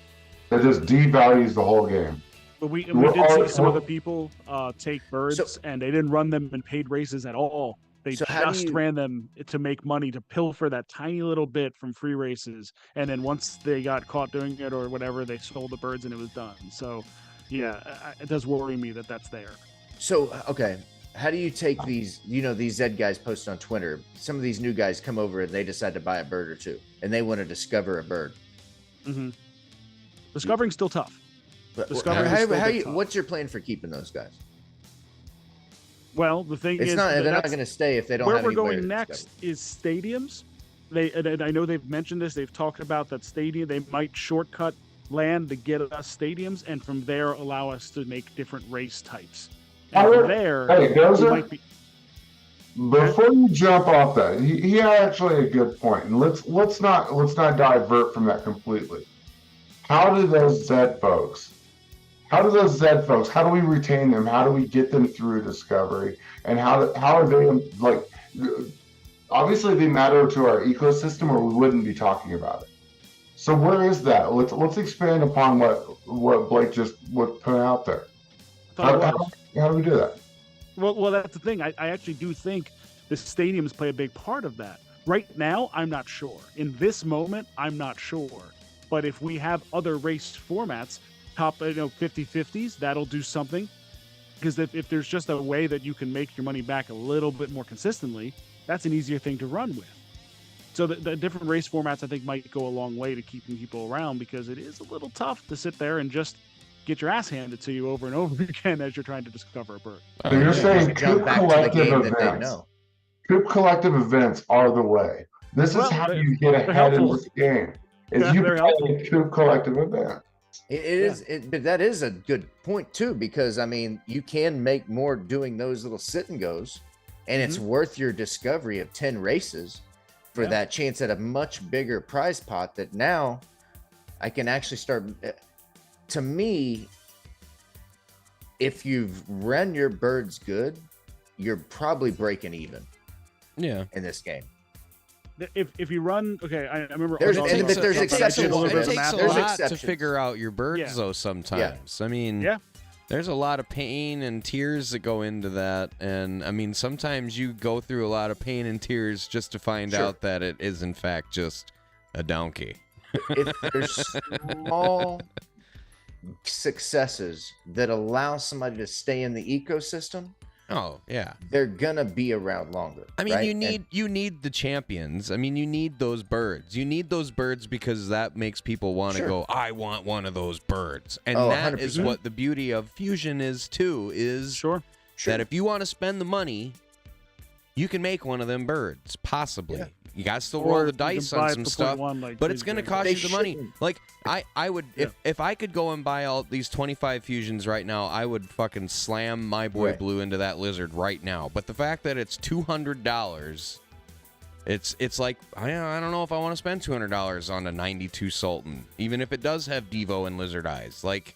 That just devalues the whole game. but we We're did see all- some other people take birds, and they didn't run them in paid races at all. They So how do just you- ran them to make money, to pilfer that tiny little bit from free races. And then once they got caught doing it or whatever, they sold the birds and it was done. So, yeah, it does worry me that that's there. So, okay, how do you take these, these Z guys post on Twitter, some of these new guys come over and they decide to buy a bird or two and they want to discover a bird. Mm-hmm. Discovering's still tough. But Discovery is still tough. what's your plan for keeping those guys? Well, the thing It's is, not, they're not that's- going to stay if they don't where have we're anywhere going to next discover. is stadiums. And I know they've mentioned this. They've talked about that stadium. They might shortcut land to get us stadiums, and from there allow us to make different race types. And from there, Hey, those we are, might be. before you jump off that, he had actually a good point, and let's not divert from that completely. How do those Z folks? How do we retain them? How do we get them through discovery? And how are they like? Obviously, they matter to our ecosystem, or we wouldn't be talking about it. So where is that? Let's expand upon what Blake just put out there. Thought it How was. do we do that? Well, that's the thing. I actually do think the stadiums play a big part of that. Right now, I'm not sure. In this moment, I'm not sure. But if we have other race formats, top 50-50s, that'll do something. Because if there's just a way that you can make your money back a little bit more consistently, that's an easier thing to run with. So the different race formats, I think, might go a long way to keeping people around, because it is a little tough to sit there and just get your ass handed to you over and over again as you're trying to discover a bird. So you're saying Jump Coop back to the Collective game that they events. know. Coop Collective events are the way. This is Well, how they're- you get ahead in helpful. this game. Is Yeah, you they're play a Coop Collective event. But that is a good point too, because I mean, you can make more doing those little sit and goes, and it's worth your discovery of 10 races for Yeah. that chance at a much bigger prize pot that now I can actually start. To me, if you've run your birds good, you're probably breaking even Yeah. in this game. If you run, okay, I remember. There's- Arnold and- talking but there's about exceptions. a little bit It of takes math. a There's lot to exceptions. figure out your birds, Yeah. though, sometimes. I mean, Yeah. there's a lot of pain and tears that go into that. And, I mean, sometimes you go through a lot of pain and tears just to find Sure. out that it is, in fact, just a donkey. If there's small successes that allow somebody to stay in the ecosystem, Oh, yeah. they're gonna be around longer. I mean, right? you need the champions. I mean, you need those birds. You need those birds because that makes people want to Sure. go, I want one of those birds. And Oh, that is 100%. what the beauty of Fusion is, too, is Sure. that if you want to spend the money, you can make one of them birds, possibly. Yeah. You got to still Or roll the you dice can buy on it some for stuff, 0.1 like but these it's going to guys. cost They you the money. shouldn't. Like, I would, if I could go and buy all these 25 Fusions right now, I would fucking slam my boy Right. Blue into that lizard right now. But the fact that it's $200, it's like, I don't know if I want to spend $200 on a 92 Sultan, even if it does have Devo and lizard eyes. Like,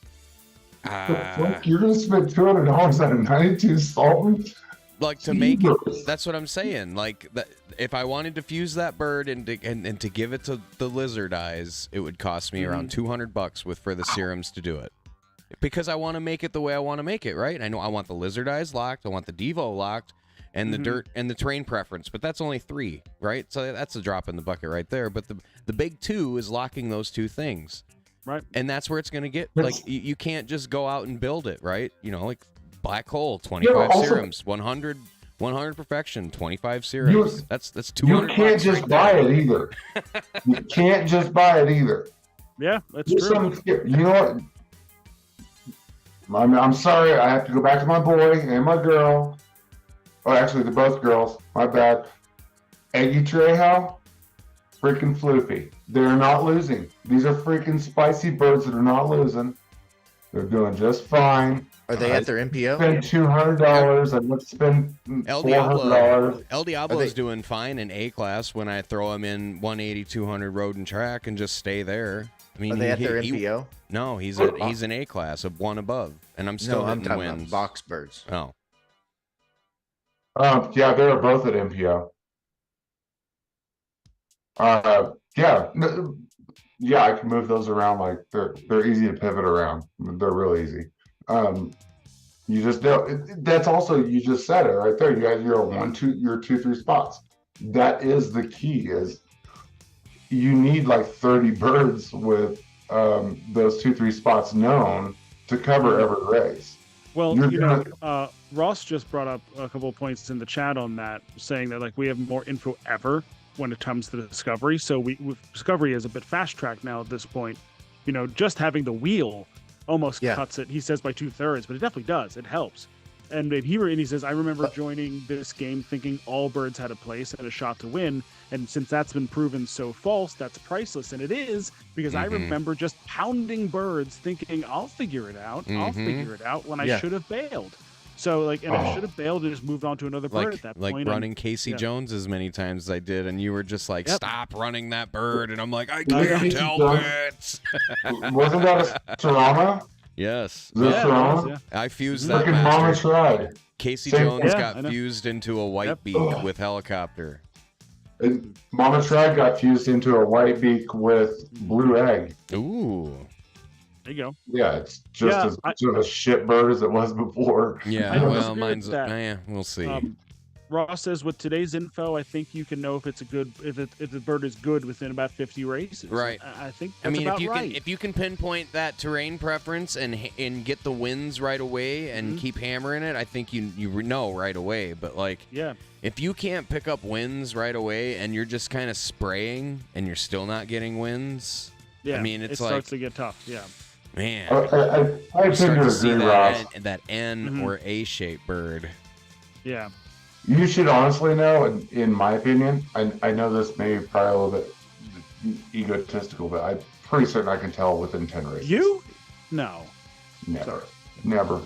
You're gonna spend $200 on a 92 Sultan? like to make it, Jesus. that's what I'm saying. Like, if I wanted to fuse that bird and to give it to the lizard eyes, it would cost me around $200 for the serums to do it. Because I want to make it the way I want to make it, right? I know I want the lizard eyes locked, I want the Devo locked, and the dirt and the terrain preference, but that's only 3, right? So that's a drop in the bucket right there. But the big 2 is locking those 2 things. Right. And that's where it's going to get, That's- like, you can't just go out and build it, right? You know, like Black Hole, 25 also- serums, 100 perfection, 25 serums. That's You 200 can't bucks just right buy there. it either. You can't just buy it either. Yeah, that's There's true. you know what? I'm sorry, I have to go back to my boy and my girl. Oh, actually, they're both girls. My bad. Eggy Trejo, freaking floofy. They're not losing. These are freaking spicy birds that are not losing. They're doing just fine. Are they at their MPO? Spend $200. I'd like to spend El $400. Diablo's doing fine in A class when I throw him in 180, 200 road and track and just stay there. I mean, Are they at their MPO? No, he's an A class, of one above, and I'm still I'm hitting talking wins. about box birds. Oh, Yeah, they're both at MPO. Yeah, yeah, I can move those around. Like they're easy to pivot around. They're real easy. You just don't. That's also, you just said it right there. You guys, your 1, 2, your 2, 3 spots. That is the key. Is you need like 30 birds with those 2, 3 spots known to cover every race. Well, Ross just brought up a couple of points in the chat on that, saying that like we have more info ever when it comes to Discovery. So Discovery is a bit fast tracked now at this point. Just having the wheel almost cuts it. He says by 2/3, but it definitely does. It helps. And he says, I remember joining this game thinking all birds had a place and a shot to win. And since that's been proven so false, that's priceless. And it is, because I remember just pounding birds thinking, I'll figure it out. I'll figure it out when I should have bailed. So I should have bailed and just moved on to another bird at that point. Like running Casey Jones as many times as I did, and you were just like, stop running that bird. And I'm like, I can't help it. Wasn't that a Serrano? Yes. Serrano? I fused that Freaking Mama tried. Casey Jones got fused into a white beak with helicopter. And Mama Tried got fused into a white beak with blue egg. Ooh. There you go. Yeah, it's just as much of a shit bird as it was before. Yeah, well, mine's we'll see. Ross says, with today's info, I think you can know if it's if the bird is good within about 50 races. Right. I think that's about right. If you can pinpoint that terrain preference and get the wins right away and keep hammering it, I think you know right away. But if you can't pick up wins right away and you're just kind of spraying and you're still not getting wins, I mean, it starts to get tough. Yeah. Man, I start to see Ross. that N or A-shaped bird. Yeah. You should honestly know, in my opinion, I know this may be probably a little bit egotistical, but I'm pretty certain I can tell within 10 races. You? No. Never. No.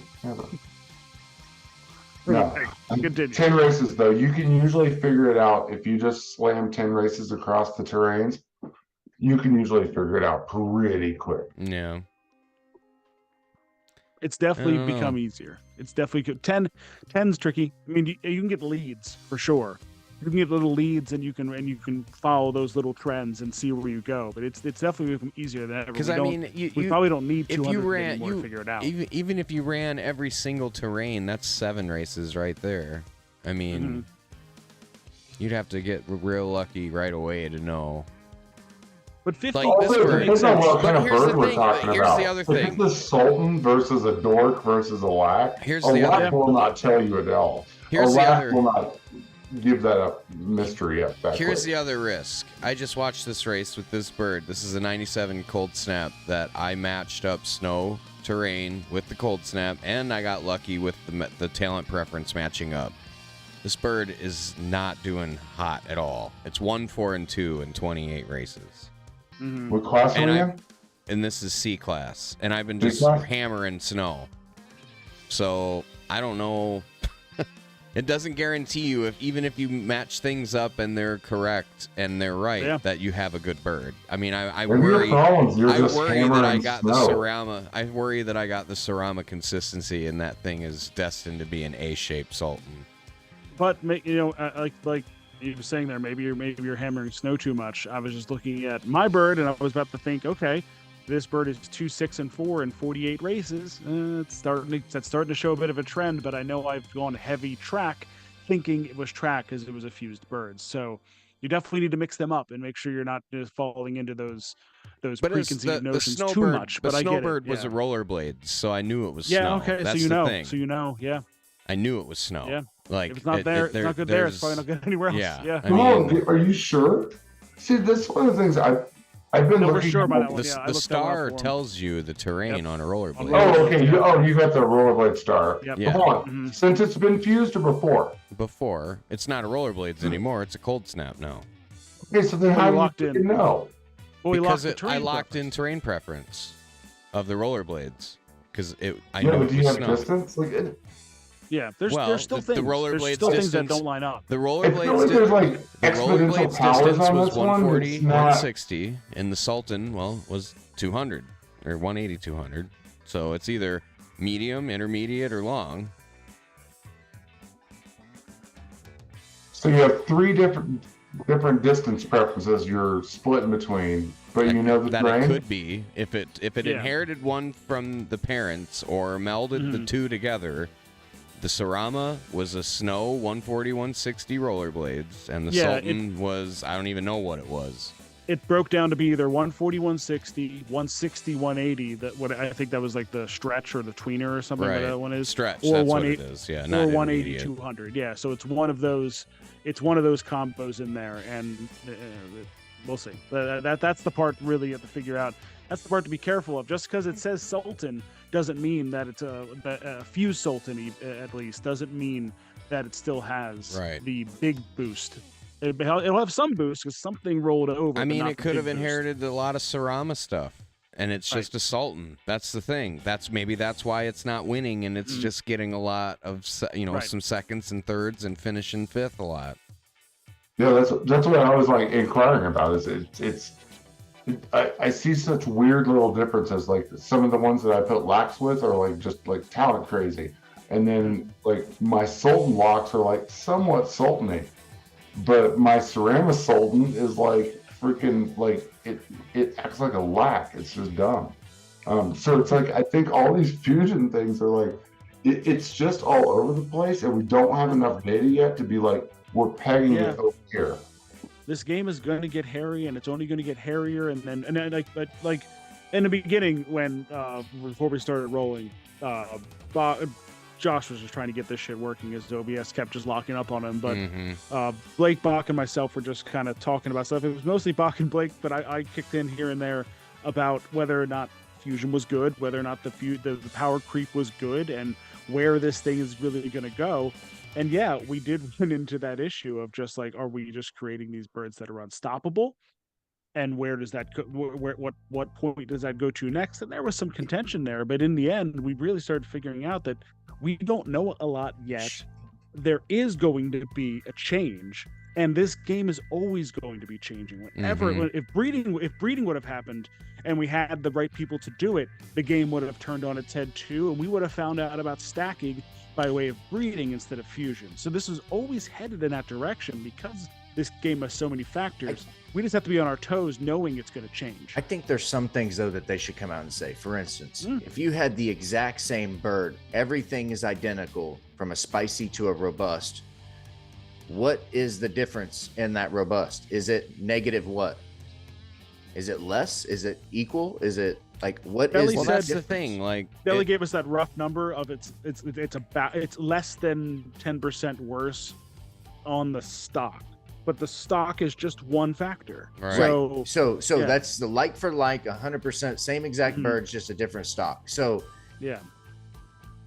Continue. 10 races, though, you can usually figure it out. If you just slam 10 races across the terrains, you can usually figure it out pretty quick. Yeah. It's definitely become easier. It's definitely good. 10's tricky. I mean, you can get leads for sure. You can get little leads, and you can follow those little trends and see where you go. But it's definitely become easier than ever. Because we probably don't need 200 anymore to figure it out. Even if you ran every single terrain, that's 7 races right there. I mean, you'd have to get real lucky right away to know. But 50 depends on what kind of bird we're talking about. Here's the other thing. If it's a sultan versus a dork versus a lack, lack will not tell you at all. Will not give that a mystery up that Here's quick. the other risk. I just watched this race with this bird. This is a 97 cold snap that I matched up snow terrain with the cold snap, and I got lucky with the talent preference matching up. This bird is not doing hot at all. It's 1, 4, and 2 in 28 races. What class are we in? And this is C class. And I've been just hammering snow. So I don't know. It doesn't guarantee you, even if you match things up and they're correct and they're right, that you have a good bird. I mean, I worry that I got the Serrama. I worry that I got the Serrama consistency, and that thing is destined to be an A-shaped sultan. But like you were saying there, maybe you're hammering snow too much. I was just looking at my bird, and I was about to think, okay, this bird is 2, 6, and 4 in 48 races. That's starting to show a bit of a trend, but I know I've gone heavy track, thinking it was track because it was a fused bird. So you definitely need to mix them up and make sure you're not just falling into those preconceived notions too much. But I get it. The snowbird was a rollerblade, so I knew it was snow. Yeah, okay, That's so you know, I knew it was snow. Yeah. Like, if it's not there, it's not good there. It's probably not good anywhere else. Yeah. I mean, are you sure? See, that's one of the things I've been looking. Sure about that one. The star tells you the terrain on a rollerblade. Oh, okay. You got the rollerblade star. Yep. Yeah. Hold on. Since it's been fused or before? Before. It's not a rollerblades anymore. It's a cold snap now. Okay, so then how do you know? Well, because I locked in terrain preference of the rollerblades. Because I knew it was snow. Distance? There's still things. There's still things that don't line up. The rollerblades, exponential powers distance on was this 140, one. 160, and the Sultan, was 200 or 180 200. So it's either medium, intermediate, or long. So you have three different distance preferences you're splitting between, but you know the that terrain? It could be if it inherited one from the parents or melded the two together. The Sarama was a Snow 140 160 rollerblades, and the Sultan was, I don't even know what it was. It broke down to be either 140 160, 160 180. That what I think that was like the stretch or the tweener or something. Right. That one is Stretch. Or that's what it is. Yeah, not or 180 intermediate. 200. Yeah, so it's one of those. It's one of those combos in there, and we'll see. That's the part really you have to figure out. That's the part to be careful of. Just because it says Sultan doesn't mean that it's a fused Sultan. At least doesn't mean that it still has the big boost. It'll have some boost because something rolled over. I mean, it could have boost. inherited a lot of Sarama stuff, and it's just a Sultan. That's the thing. That's why it's not winning, and it's just getting a lot of some seconds and thirds and finishing fifth a lot. Yeah, that's what I was like inquiring about. I see such weird little differences. Like some of the ones that I put locks with are like just like talent crazy, and then like my Sultan locks are like somewhat Sultan-y. But my Cerama Sultan is like freaking like it acts like a lack. It's just dumb. So it's like I think all these fusion things are like it's just all over the place, and we don't have enough data yet to be like we're pegging it over here. This game is going to get hairy, and it's only going to get hairier. And then like in the beginning when before we started rolling, Josh was just trying to get this shit working as OBS kept just locking up on him. But Blake, BAWK, and myself were just kind of talking about stuff. It was mostly BAWK and Blake, but I kicked in here and there about whether or not fusion was good, whether or not the power creep was good, and where this thing is really going to go. And yeah, we did run into that issue of just like, are we just creating these birds that are unstoppable? And where does that go? What point does that go to next? And there was some contention there, but in the end, we really started figuring out that we don't know a lot yet. There is going to be a change, and this game is always going to be changing. Whenever if breeding would have happened, and we had the right people to do it, the game would have turned on its head too, and we would have found out about stacking by way of breeding instead of fusion. So this is always headed in that direction because this game has so many factors. We just have to be on our toes knowing it's going to change. I think there's some things, though, that they should come out and say. For instance, if you had the exact same bird, everything is identical from a spicy to a robust, what is the difference in that robust? Is it negative what? Is it less? Is it equal? Is it like what Belly is well, that's the thing. Like Belly gave us that rough number of it's less than 10% worse on the stock. But the stock is just one factor. Right. So that's the like for like 100% same exact birds, just a different stock. So yeah,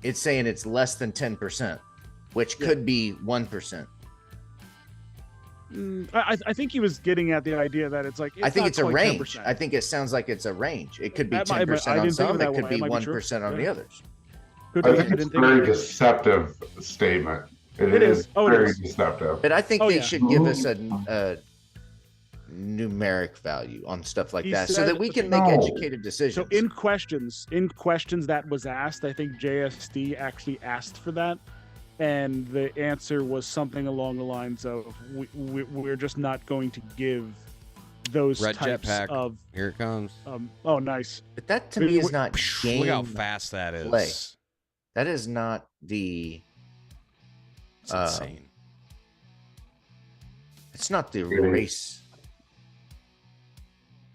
it's saying it's less than 10%, which could be 1%. I think he was getting at the idea that it's like I think it's a range. 10%. I think it sounds like it's a range. It could be That 10% on some. It could be 1% on the others. I think it's a very deceptive statement. It is very deceptive. But I think they should give us a numeric value on stuff like that so that we can make educated decisions. So in questions that was asked, I think JSD actually asked for that. And the answer was something along the lines of, we're just not going to give those Red types jetpack. of... Here it comes. Oh, nice. But that to me is not game Look how fast that is. play. That is not the... It's insane. It's not the race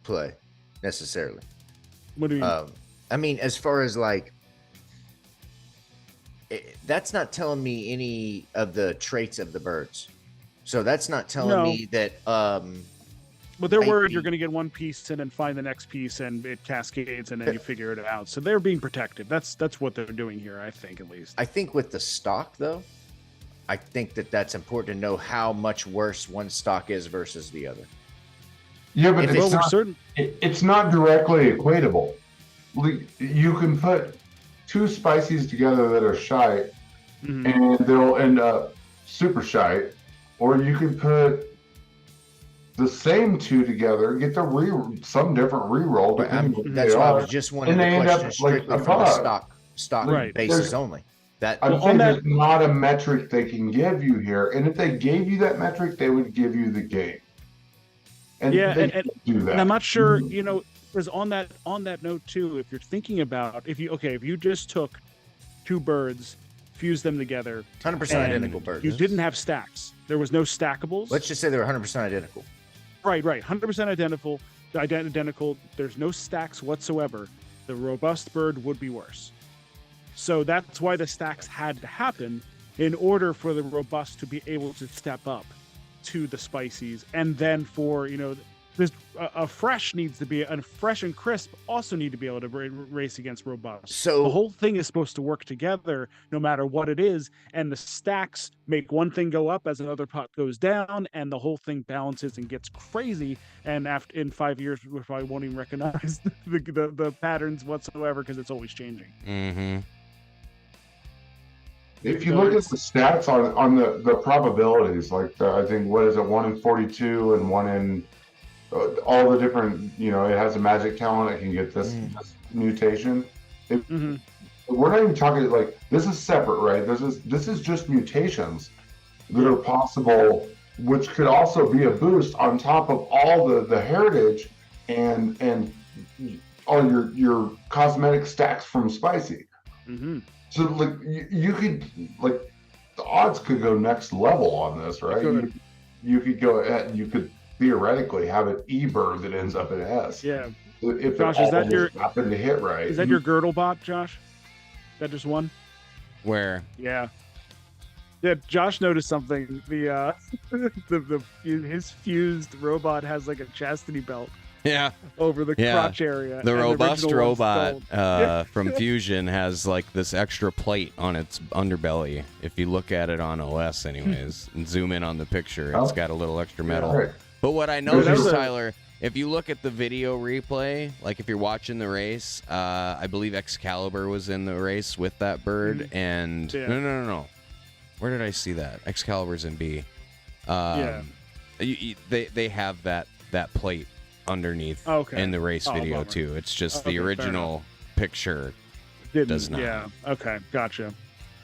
play, necessarily. What do you mean? I mean, as far as like... that's not telling me any of the traits of the birds. So that's not telling me that... but they're worried you're going to get one piece and then find the next piece and it cascades and then you figure it out. So they're being protected. That's what they're doing here, I think, at least. I think with the stock, though, I think that's important to know how much worse one stock is versus the other. Yeah, but it's not directly equatable. You can put two spices together that are shite, and they'll end up super shite, or you can put the same two together, get the some different reroll. Right, depending on what that's they why I are, was just wanting and to they end question up strictly like a from the bug. stock Right. basis only. That I'm Well, saying on that- there's not a metric they can give you here, and if they gave you that metric, they would give you the game. And Yeah, they and can't do that. And I'm not sure, you know, because on that note too, if you're thinking about if you just took two birds, fused them together, 100% and identical birds. you didn't have stacks. There was no stackables. Let's just say they were 100% identical. Right, 100% identical. Identical. There's no stacks whatsoever. The robust bird would be worse. So that's why the stacks had to happen in order for the robust to be able to step up to the spices, and then for there's a fresh needs to be, and fresh and crisp also need to be able to race against robust. So the whole thing is supposed to work together no matter what it is, and the stacks make one thing go up as another pot goes down, and the whole thing balances and gets crazy. And after in 5 years, we probably won't even recognize the patterns whatsoever because it's always changing. Mm-hmm. If you look at the stats on the probabilities, like I think, what is it, 1 in 42 and 1 in all the different, it has a magic talent, it can get this mutation. We're not even talking, like, this is separate, right? This is just mutations that are possible, which could also be a boost on top of all the heritage and all your cosmetic stacks from spicy. So, like, you could, like, the odds could go next level on this, right? You could go ahead, you could theoretically have an E bird that ends up in S. Yeah. If Josh, it is that your happened to hit right? Is that your girdle bot, Josh? That just one? Where? Yeah. Yeah, Josh noticed something. The his fused robot has like a chastity belt. Yeah. Over the crotch area. The robust robot from Fusion has like this extra plate on its underbelly. If you look at it on OS anyways, and zoom in on the picture, it's got a little extra metal. Right. But what I noticed, Tyler, if you look at the video replay, like if you're watching the race, I believe Excalibur was in the race with that bird, and no. Where did I see that? Excalibur's in B. They have that plate underneath in the race video too. It's just the original picture does not. Yeah. Okay. Gotcha.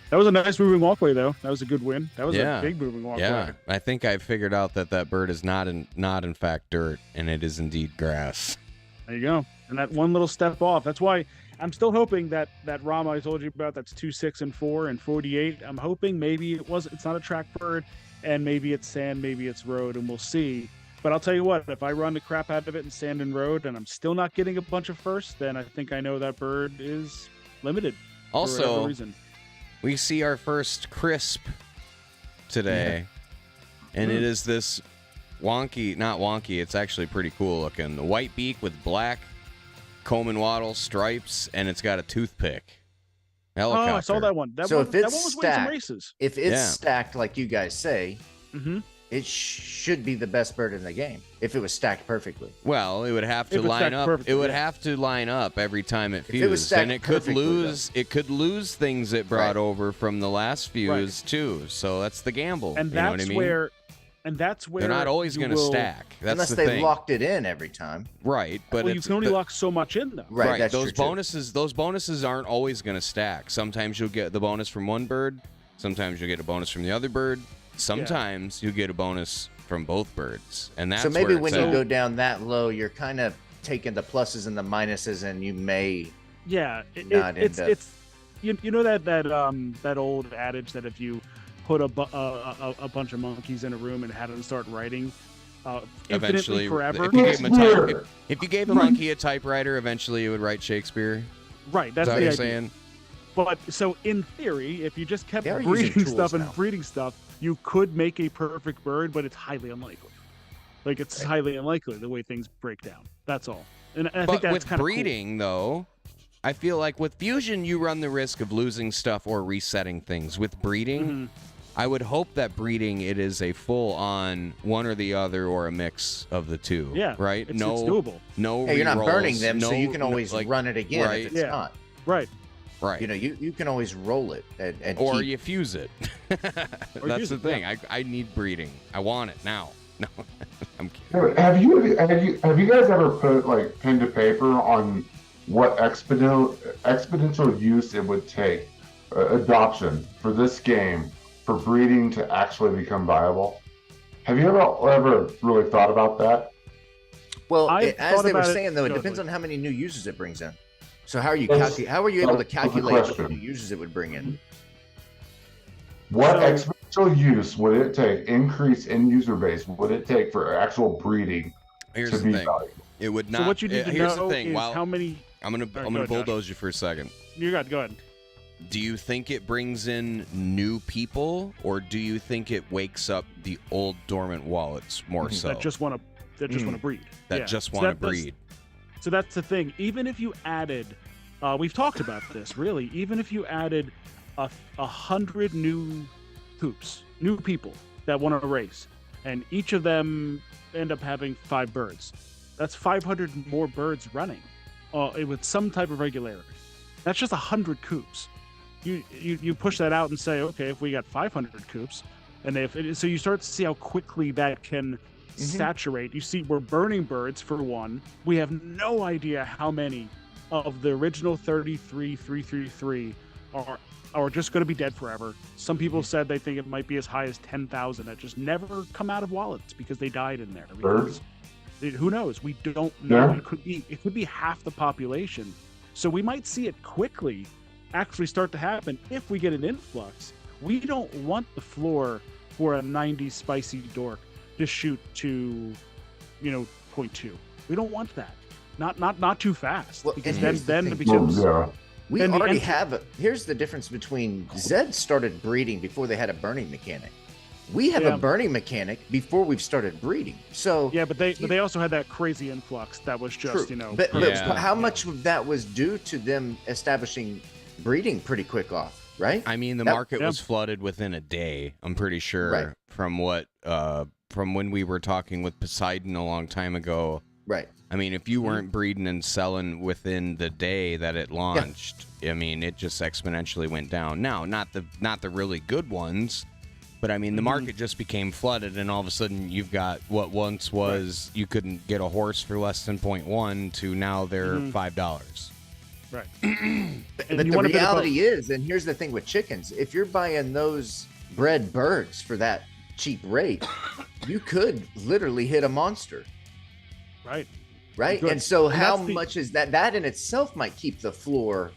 That was a nice moving walkway, though. That was a good win. That was a big moving walkway. Yeah. I think I figured out that bird is not in fact dirt, and it is indeed grass. There you go. And that one little step off. That's why I'm still hoping that Rama I told you about, that's 2, 6, and 4 and 48. I'm hoping maybe it's not a track bird, and maybe it's sand, maybe it's road, and we'll see. But I'll tell you what, if I run the crap out of it in sand and road and I'm still not getting a bunch of firsts, then I think I know that bird is limited. Also, for whatever reason. We see our first crisp today, and it is this not wonky, it's actually pretty cool looking. The white beak with black comb and waddle stripes, and it's got a toothpick. Helicopter. Oh, I saw that one. That one was winning some races. If it's stacked like you guys say, it should be the best bird in the game if it was stacked perfectly. Well, it would have to line up. It would have to line up every time it fused, and it could lose. It could lose things it brought over from the last fuse too. So that's the gamble. And you know what I mean? That's where they're not always going to stack. That's unless the they've thing. locked it in every time. Right, but you can only lock so much in, though. Right, that's those true bonuses. Those bonuses aren't always going to stack. Sometimes you'll get the bonus from one bird. Sometimes you'll get a bonus from the other bird. Sometimes you get a bonus from both birds, and that's so maybe where when you go down that low, you're kind of taking the pluses and the minuses, and you may it's you know that old adage that if you put a bunch of monkeys in a room and had them start writing eventually forever. If you gave a monkey a typewriter, eventually it would write Shakespeare. Right, that's what you're saying. But so in theory, if you just kept breeding stuff and breeding stuff, you could make a perfect bird, but it's highly unlikely. Like it's highly unlikely the way things break down. That's all. And I think that's with kind of breeding, though, I feel like with fusion, you run the risk of losing stuff or resetting things. With breeding, I would hope that breeding it is a full-on one or the other or a mix of the two. Yeah, right. It's doable. No, you're not burning them, so you can always like, run it again if it's not. Right. Right. You know, you can always roll it and or you fuse it. That's the thing. I need breeding. I want it now. No, I'm kidding. Have you guys ever put like pen to paper on what exponential use it would take adoption for this game for breeding to actually become viable? Have you ever really thought about that? Well, I've as thought they were about it saying, though, it depends on how many new users it brings in. So how are you how are you able to That's the calculate what question. new users it would bring in? What So- exponential use would it take, increase in user base, would it take for actual breeding Here's to the be thing. valuable? It would not. So what you need to here's know the thing. is While how many. I'm gonna go gonna ahead, bulldoze you for a second. You got go ahead. Do you think it brings in new people, or do you think it wakes up the old dormant wallets more so? That just want to breed. That Yeah. just So want to that's- breed. So that's the thing. Even if you added, we've talked about this really. Even if you added 100 new coops, new people that want to race, and each of them end up having 5 birds, that's 500 more birds running, with some type of regularity. That's just 100 coops. You push that out and say, okay, if we got 500 coops, and so you start to see how quickly that can saturate. You see, we're burning birds for one. We have no idea how many of the original 33333 are just going to be dead forever. Some people said they think it might be as high as 10,000 that just never come out of wallets because they died in there. Because who knows? We don't know. Yeah. It could be half the population. So we might see it quickly actually start to happen if we get an influx. We don't want the floor for a 90 spicy dork to shoot to, 0.2. We don't want that. Not too fast. Well, because and here's the then thing. it becomes We then the already entry- have here's the difference between Zed started breeding before they had a burning mechanic. We have Yeah. a burning mechanic before we've started breeding. So yeah, but they also had that crazy influx that was just true. per- But Yeah. how much of that was due to them establishing breeding pretty quick off, right? I mean, the That- market was flooded within a day. I'm pretty sure Right. from what from when we were talking with Poseidon a long time ago. Right. I mean, if you weren't breeding and selling within the day that it launched, I mean, it just exponentially went down. Now, not the really good ones, but I mean, the market just became flooded, and all of a sudden, you've got what once was you couldn't get a horse for less than 0.1 to now they're $5. right. But the reality is, and here's the thing with chickens, if you're buying those bred birds for that cheap rate, you could literally hit a monster. Right. Right. Good. And so And how that's the- much is that? That in itself might keep the floor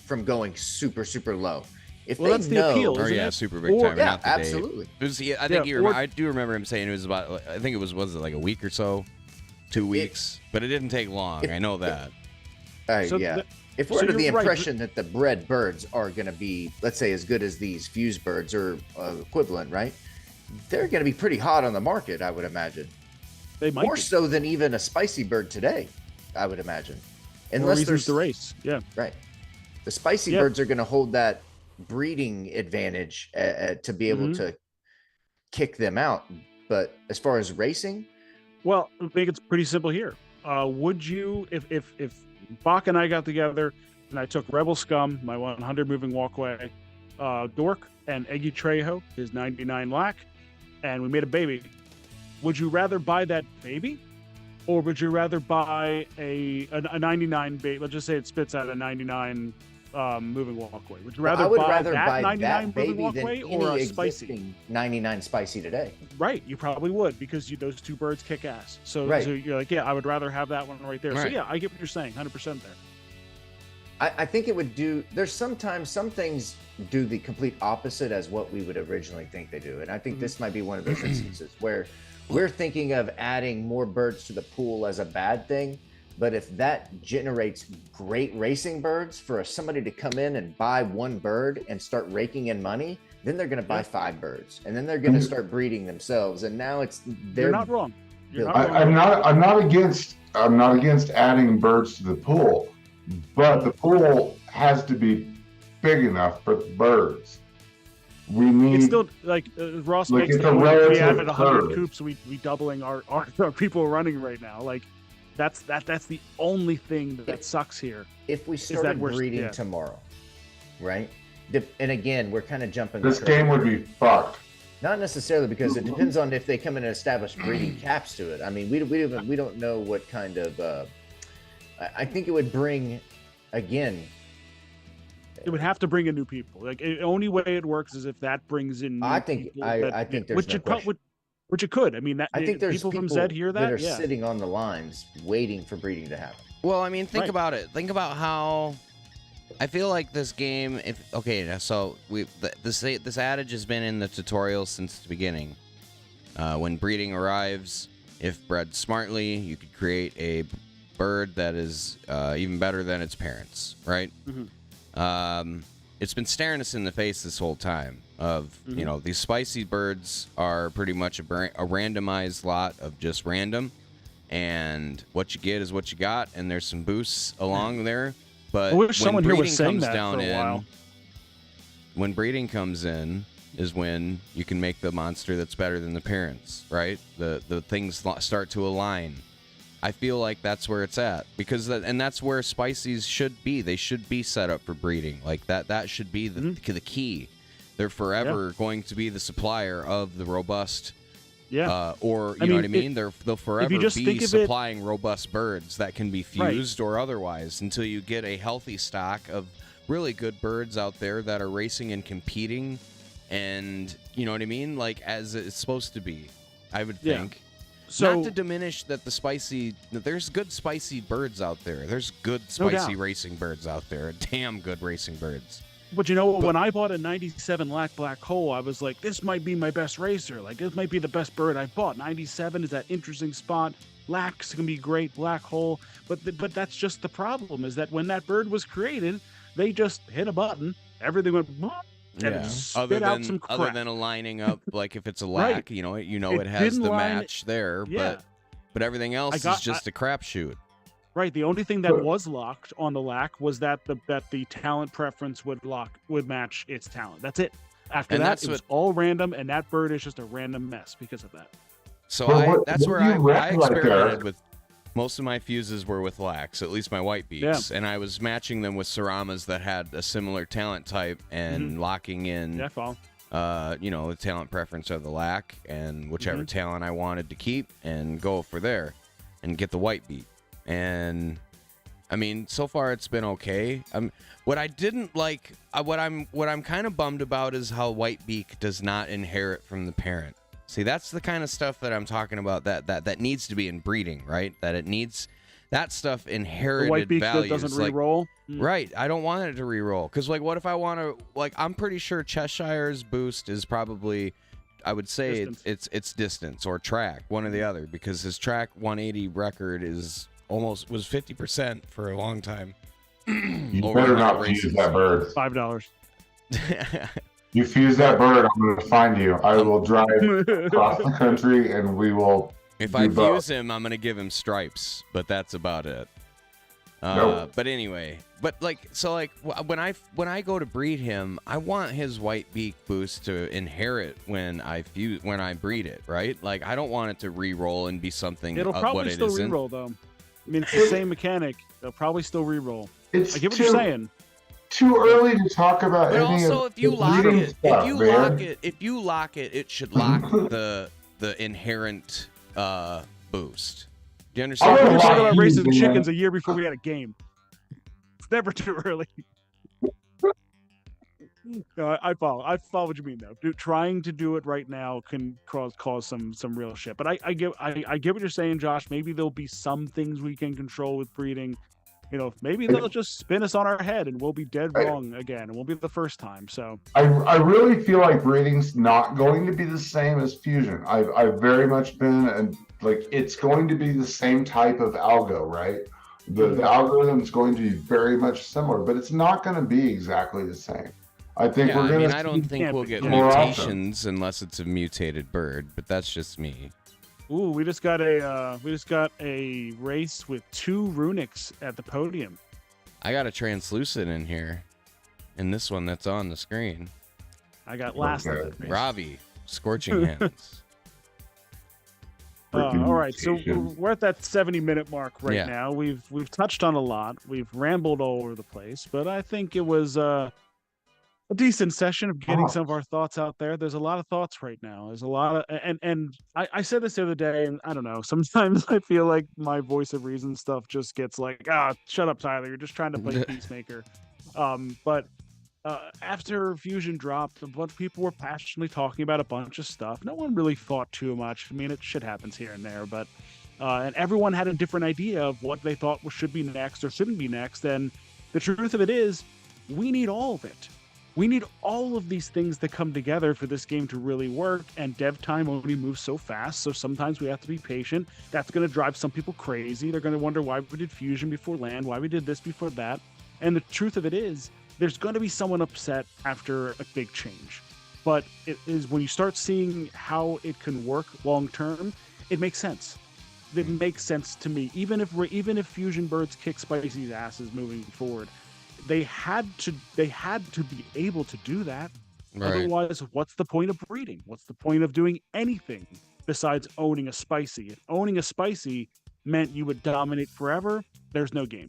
from going super, super low. If Well, they that's the know, appeal, Or isn't yeah, it? super big Or- time. yeah, not the day. absolutely. It was, I think Yeah, I do remember him saying it was about. I think it was it like a week or so, 2 weeks, but it didn't take long. I know that. So yeah. the- If we're so under the you're right. impression that the bred birds are going to be, let's say, as good as these fuse birds or equivalent, right? They're going to be pretty hot on the market, I would imagine. They might More be. so than even a spicy bird today, I would imagine. More Unless reasons there's to race. Yeah. right. The spicy Yeah. birds are going to hold that breeding advantage to be able Mhm. to kick them out. But as far as racing, Well, I think it's pretty simple here. Would you, if BAWK and I got together and I took Rebel Scum, my 100 moving walkway, Dork, and Eggy Trejo, his 99 lac, and we made a baby, would you rather buy that baby, or would you rather buy a 99 baby? Let's just say it spits out a 99 moving walkway. Would you rather I would buy rather that buy 99 that moving baby than walkway any or a spicy? existing 99 spicy today. Right, you probably would, because those two birds kick ass. So, Right. so you're like, yeah, I would rather have that one right there. So Right. yeah, I get what you're saying, 100% there. I think it would do. There's sometimes some things do the complete opposite as what we would originally think they do, and I think this might be one of those instances where we're thinking of adding more birds to the pool as a bad thing. But if that generates great racing birds for somebody to come in and buy one bird and start raking in money, then they're going to buy 5 birds, and then they're going to start breeding themselves. And now You're not wrong. You're not wrong. I'm not against adding birds to the pool, but the pool has to be big enough for the birds. We need It's still like Ross Like, makes it's the a point. If we relative added 100 curve. coops, we doubling our people running right now. Like that's the only thing that sucks here. if we that started we're- breeding yeah. tomorrow, right? And again, we're kind of jumping. this the game curve. would be fucked. Not necessarily, because it depends on if they come in and establish breeding caps to it. I mean, we don't know what kind of. I think it would bring, again. It would have to bring in new people. Like the only way it works is if that brings in. New I think there's which no question. Which it could. I mean, that I think there's people from Zed hear that that are yeah. sitting on the lines waiting for breeding to happen. Well, I mean, think Right. about it. Think about how I feel like this game. So this adage has been in the tutorials since the beginning. When breeding arrives, if bred smartly, you could create a bird that is even better than its parents, right? Mm-hmm. It's been staring us in the face this whole time of, these spicy birds are pretty much a randomized lot of just random, and what you get is what you got, and there's some boosts along there. But I wish when someone here was breeding saying comes that down for a while. in, when breeding comes in is when you can make the monster that's better than the parents, right? The things start to align. I feel like that's where it's at, because that's where spices should be. They should be set up for breeding. Like that should be the key. They're forever going to be the supplier of the robust. Yeah. Or you know what I mean? They'll forever be supplying robust birds that can be fused or otherwise, until you get a healthy stock of really good birds out there that are racing and competing, and you know what I mean? Like as it's supposed to be, I would think. So, not to diminish that there's good spicy birds out there. There's good spicy racing birds out there. Damn good racing birds. But when I bought a 97 Lack Black Hole, I was like, this might be my best racer. Like, this might be the best bird I've bought. 97 is that interesting spot. Lack's going to be great, Black Hole. But that's just the problem, is that when that bird was created, they just hit a button, everything went... And it spit out some crap. Other than aligning up, like if it's a lack, it has the match there, but everything else is just a crapshoot. Right. The only thing that was locked on the lack was that the talent preference would match its talent. That's it. After that, it was all random, and that bird is just a random mess because of that. So that's where I experimented with. Most of my fuses were with lacks, at least my white beaks, and I was matching them with Saramas that had a similar talent type and locking in, the talent preference of the lack and whichever talent I wanted to keep and go for there and get the white beak. And I mean, so far it's been okay. What I didn't like, what I'm kind of bummed about is how white beak does not inherit from the parent. See, that's the kind of stuff that I'm talking about that needs to be in breeding, right? That it needs that stuff inherited the white beak values. That doesn't re-roll? Right. I don't want it to re-roll. Because, what if I want to, I'm pretty sure Cheshire's boost is probably, I would say it's distance or track, one or the other, because his track 180 record was 50% for a long time. You better not fuse that bird. $5. You fuse that bird, I'm going to find you. I will drive across the country, and we will. If I fuse him, I'm going to give him stripes, but that's about it. But anyway, when I go to breed him, I want his white beak boost to inherit when I breed it, right? Like I don't want it to re-roll and be something. It'll probably still re-roll though. I mean, it's the same mechanic. They'll probably still re-roll. I get what you're saying. Too early to talk about. But also, if you lock it, it should lock the inherent boost. Do you understand? We were talking about racing chickens a year before we had a game. It's never too early. No, I follow what you mean though. Trying to do it right now can cause some real shit. But I get what you're saying, Josh. Maybe there'll be some things we can control with breeding. Maybe they'll just spin us on our head and we'll be dead wrong again. It won't be the first time. So I really feel like breeding's not going to be the same as fusion. I've very much been, and it's going to be the same type of algo, right? The algorithm is going to be very much similar, but it's not going to be exactly the same. I think we're going to. I don't think we'll get mutations unless it's a mutated bird, but that's just me. Ooh, we just got a race with 2 runics at the podium. I got a translucent in here, in this one that's on the screen. I got last of it. Ravi, Scorching Hands. All right, so we're at that 70-minute mark now. We've touched on a lot. We've rambled all over the place, but I think it was a decent session of getting some of our thoughts out there. There's a lot of thoughts right now. There's a lot of, and I said this the other day, and I don't know, sometimes I feel like my voice of reason stuff just gets like, shut up, Tyler. You're just trying to play peacemaker. But after Fusion dropped, a bunch of people were passionately talking about a bunch of stuff. No one really thought too much. I mean, shit happens here and there, but and everyone had a different idea of what they thought should be next or shouldn't be next. And the truth of it is, we need all of it. We need all of these things to come together for this game to really work, and dev time only moves so fast, so sometimes we have to be patient. That's going to drive some people crazy. They're going to wonder why we did Fusion before Land, why we did this before that. And the truth of it is, there's going to be someone upset after a big change. But it is when you start seeing how it can work long term, it makes sense. It makes sense to me. Even if Fusion Birds kick Spicy's asses moving forward, they had to be able to do that. Right. Otherwise, what's the point of breeding? What's the point of doing anything besides owning a Spicy? If owning a Spicy meant you would dominate forever, there's no game.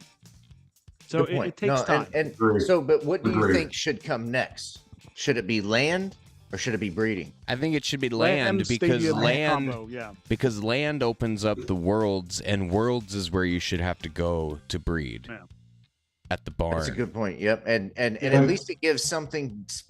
So it takes time. But what do you think should come next? Should it be Land or should it be breeding? I think it should be Land because because Land opens up the worlds, and worlds is where you should have to go to breed. Yeah. At the barn. That's a good point. Yep. And at least it gives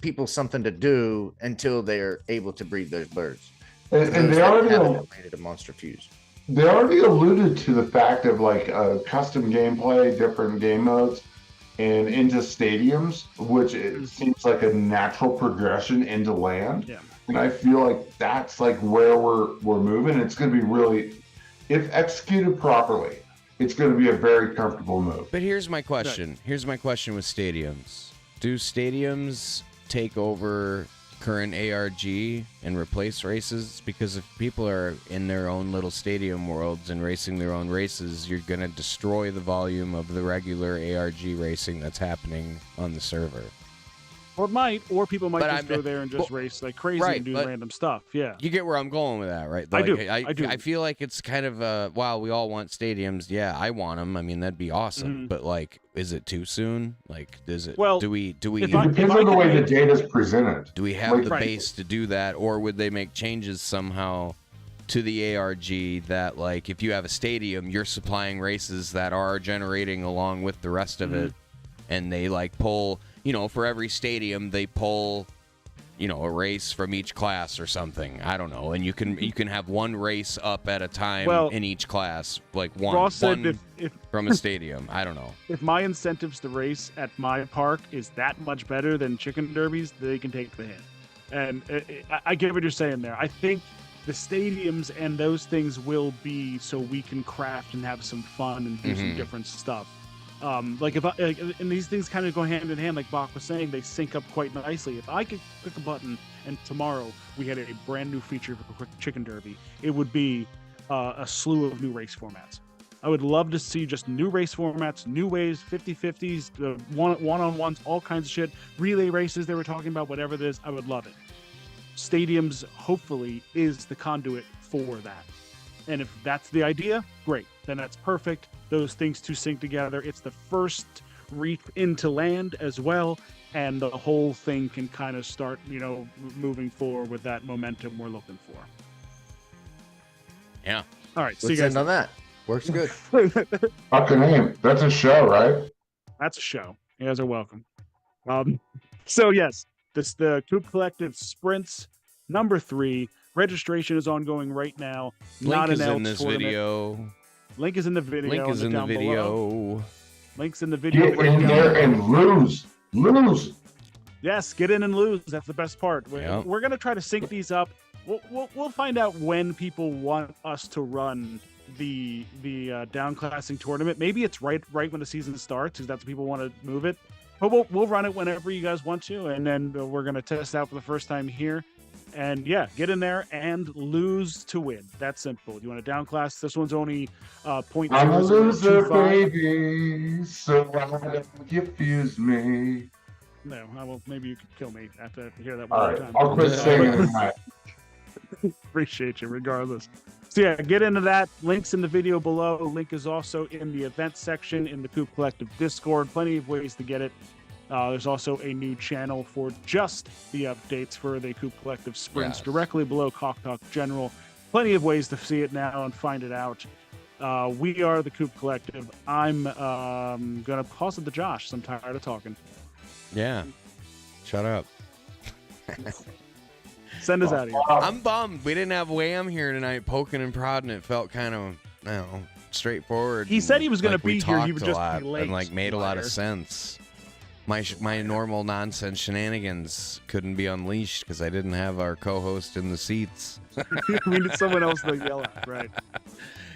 people something to do until they're able to breed those birds. And they already landed a monster fuse. They already alluded to the fact of like custom gameplay, different game modes, and into stadiums, which it seems like a natural progression into Land. Yeah. And I feel like that's like where we're moving. It's going to be really, if executed properly, it's going to be a very comfortable move. But here's my question. Here's my question with stadiums. Do stadiums take over current ARG and replace races? Because if people are in their own little stadium worlds and racing their own races, you're going to destroy the volume of the regular ARG racing that's happening on the server. Or people might just go there and just race like crazy and do random stuff. Yeah. You get where I'm going with that, right? Like, I do. I feel like it's kind of wow, we all want stadiums. Yeah, I want them. I mean, that'd be awesome. Mm-hmm. But like, is it too soon? Like, is it? Well, do we? It depends on the way the data's presented. Do we have the base to do that, or would they make changes somehow to the ARG that, like, if you have a stadium, you're supplying races that are generating along with the rest of it, and they like pull. You know, for every stadium, they pull, a race from each class or something. I don't know. And you can have one race up at a time in each class, like one said from a stadium. I don't know. If my incentives to race at my park is that much better than chicken derbies, they can take the hit. And I get what you're saying there. I think the stadiums and those things will be so we can craft and have some fun and do some different stuff. Like and these things kind of go hand in hand, like BAWK was saying, they sync up quite nicely. If I could click a button and tomorrow we had a brand new feature for Quick Chicken Derby, it would be a slew of new race formats. I would love to see just new race formats, new ways, 50-50s, one-on-ones, all kinds of shit, relay races they were talking about, whatever it is, I would love it. Stadiums, hopefully, is the conduit for that. And if that's the idea, great. Then that's perfect. Those things to sync together. It's the first reach into Land as well. And the whole thing can kind of start, moving forward with that momentum we're looking for. Yeah. All right. So you guys on that. Works good. Fucking name. That's a show, right? That's a show. You guys are welcome. So yes, the Coop Collective Sprints number 3. Registration is ongoing right now. Link is in this video. Link is in the video. Link is in the video. Below. Link's in the video. Get in there and lose. Yes, get in and lose. That's the best part. We're gonna try to sync these up. We'll find out when people want us to run the downclassing tournament. Maybe it's right when the season starts, because that's when people want to move it. But we'll run it whenever you guys want to, and then we're gonna test out for the first time here. And yeah, get in there and lose to win. That's simple. You want to downclass? This one's only 0.025. I'm a loser, baby. So why don't you fuse me? No, maybe you could kill me after I hear that one more time. I'll quit singing tonight. Appreciate you, regardless. So yeah, get into that. Link's in the video below. Link is also in the event section in the Coop Collective Discord. Plenty of ways to get it. There's also a new channel for just the updates for the Coop Collective sprints Yes. directly below Cock Talk General. Plenty of ways to see it now and find it out. We are the Coop Collective. I'm going to pause it to Josh. I'm tired of talking. Yeah. Shut up. Send us out of here. I'm bummed. We didn't have Wham here tonight poking and prodding. It felt kind of, I don't know, straightforward. He said he was going to we be here. He talked would a just lot be late. and like made a lot of liar. sense. My normal nonsense shenanigans couldn't be unleashed because I didn't have our co-host in the seats. We need someone else to yell at, right?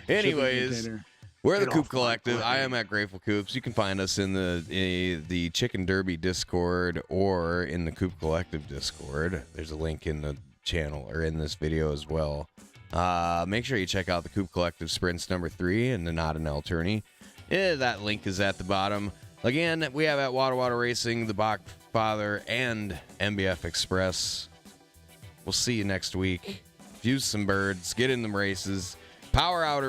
Anyways, Shipping we're the Get Coop off my Collective. I plate. am at Grateful Coops. You can find us in the Chicken Derby Discord or in the Coop Collective Discord. There's a link in the channel or in this video as well. Make sure you check out the Coop Collective Sprints number 3 and the Not an L Tourney. That link is at the bottom. Again, we have at Water Racing, the BAWK Father, and MBF Express. We'll see you next week. Fuse some birds, get in them races. Power hour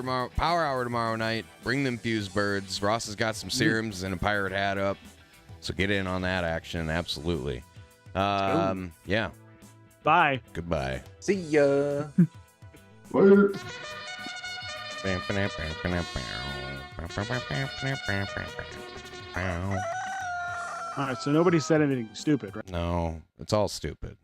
tomorrow night. Bring them fused birds. Ross has got some serums and a pirate hat up, so get in on that action. Absolutely. Yeah. Bye. Goodbye. See ya. Later. All right, so nobody said anything stupid, right? No, it's all stupid.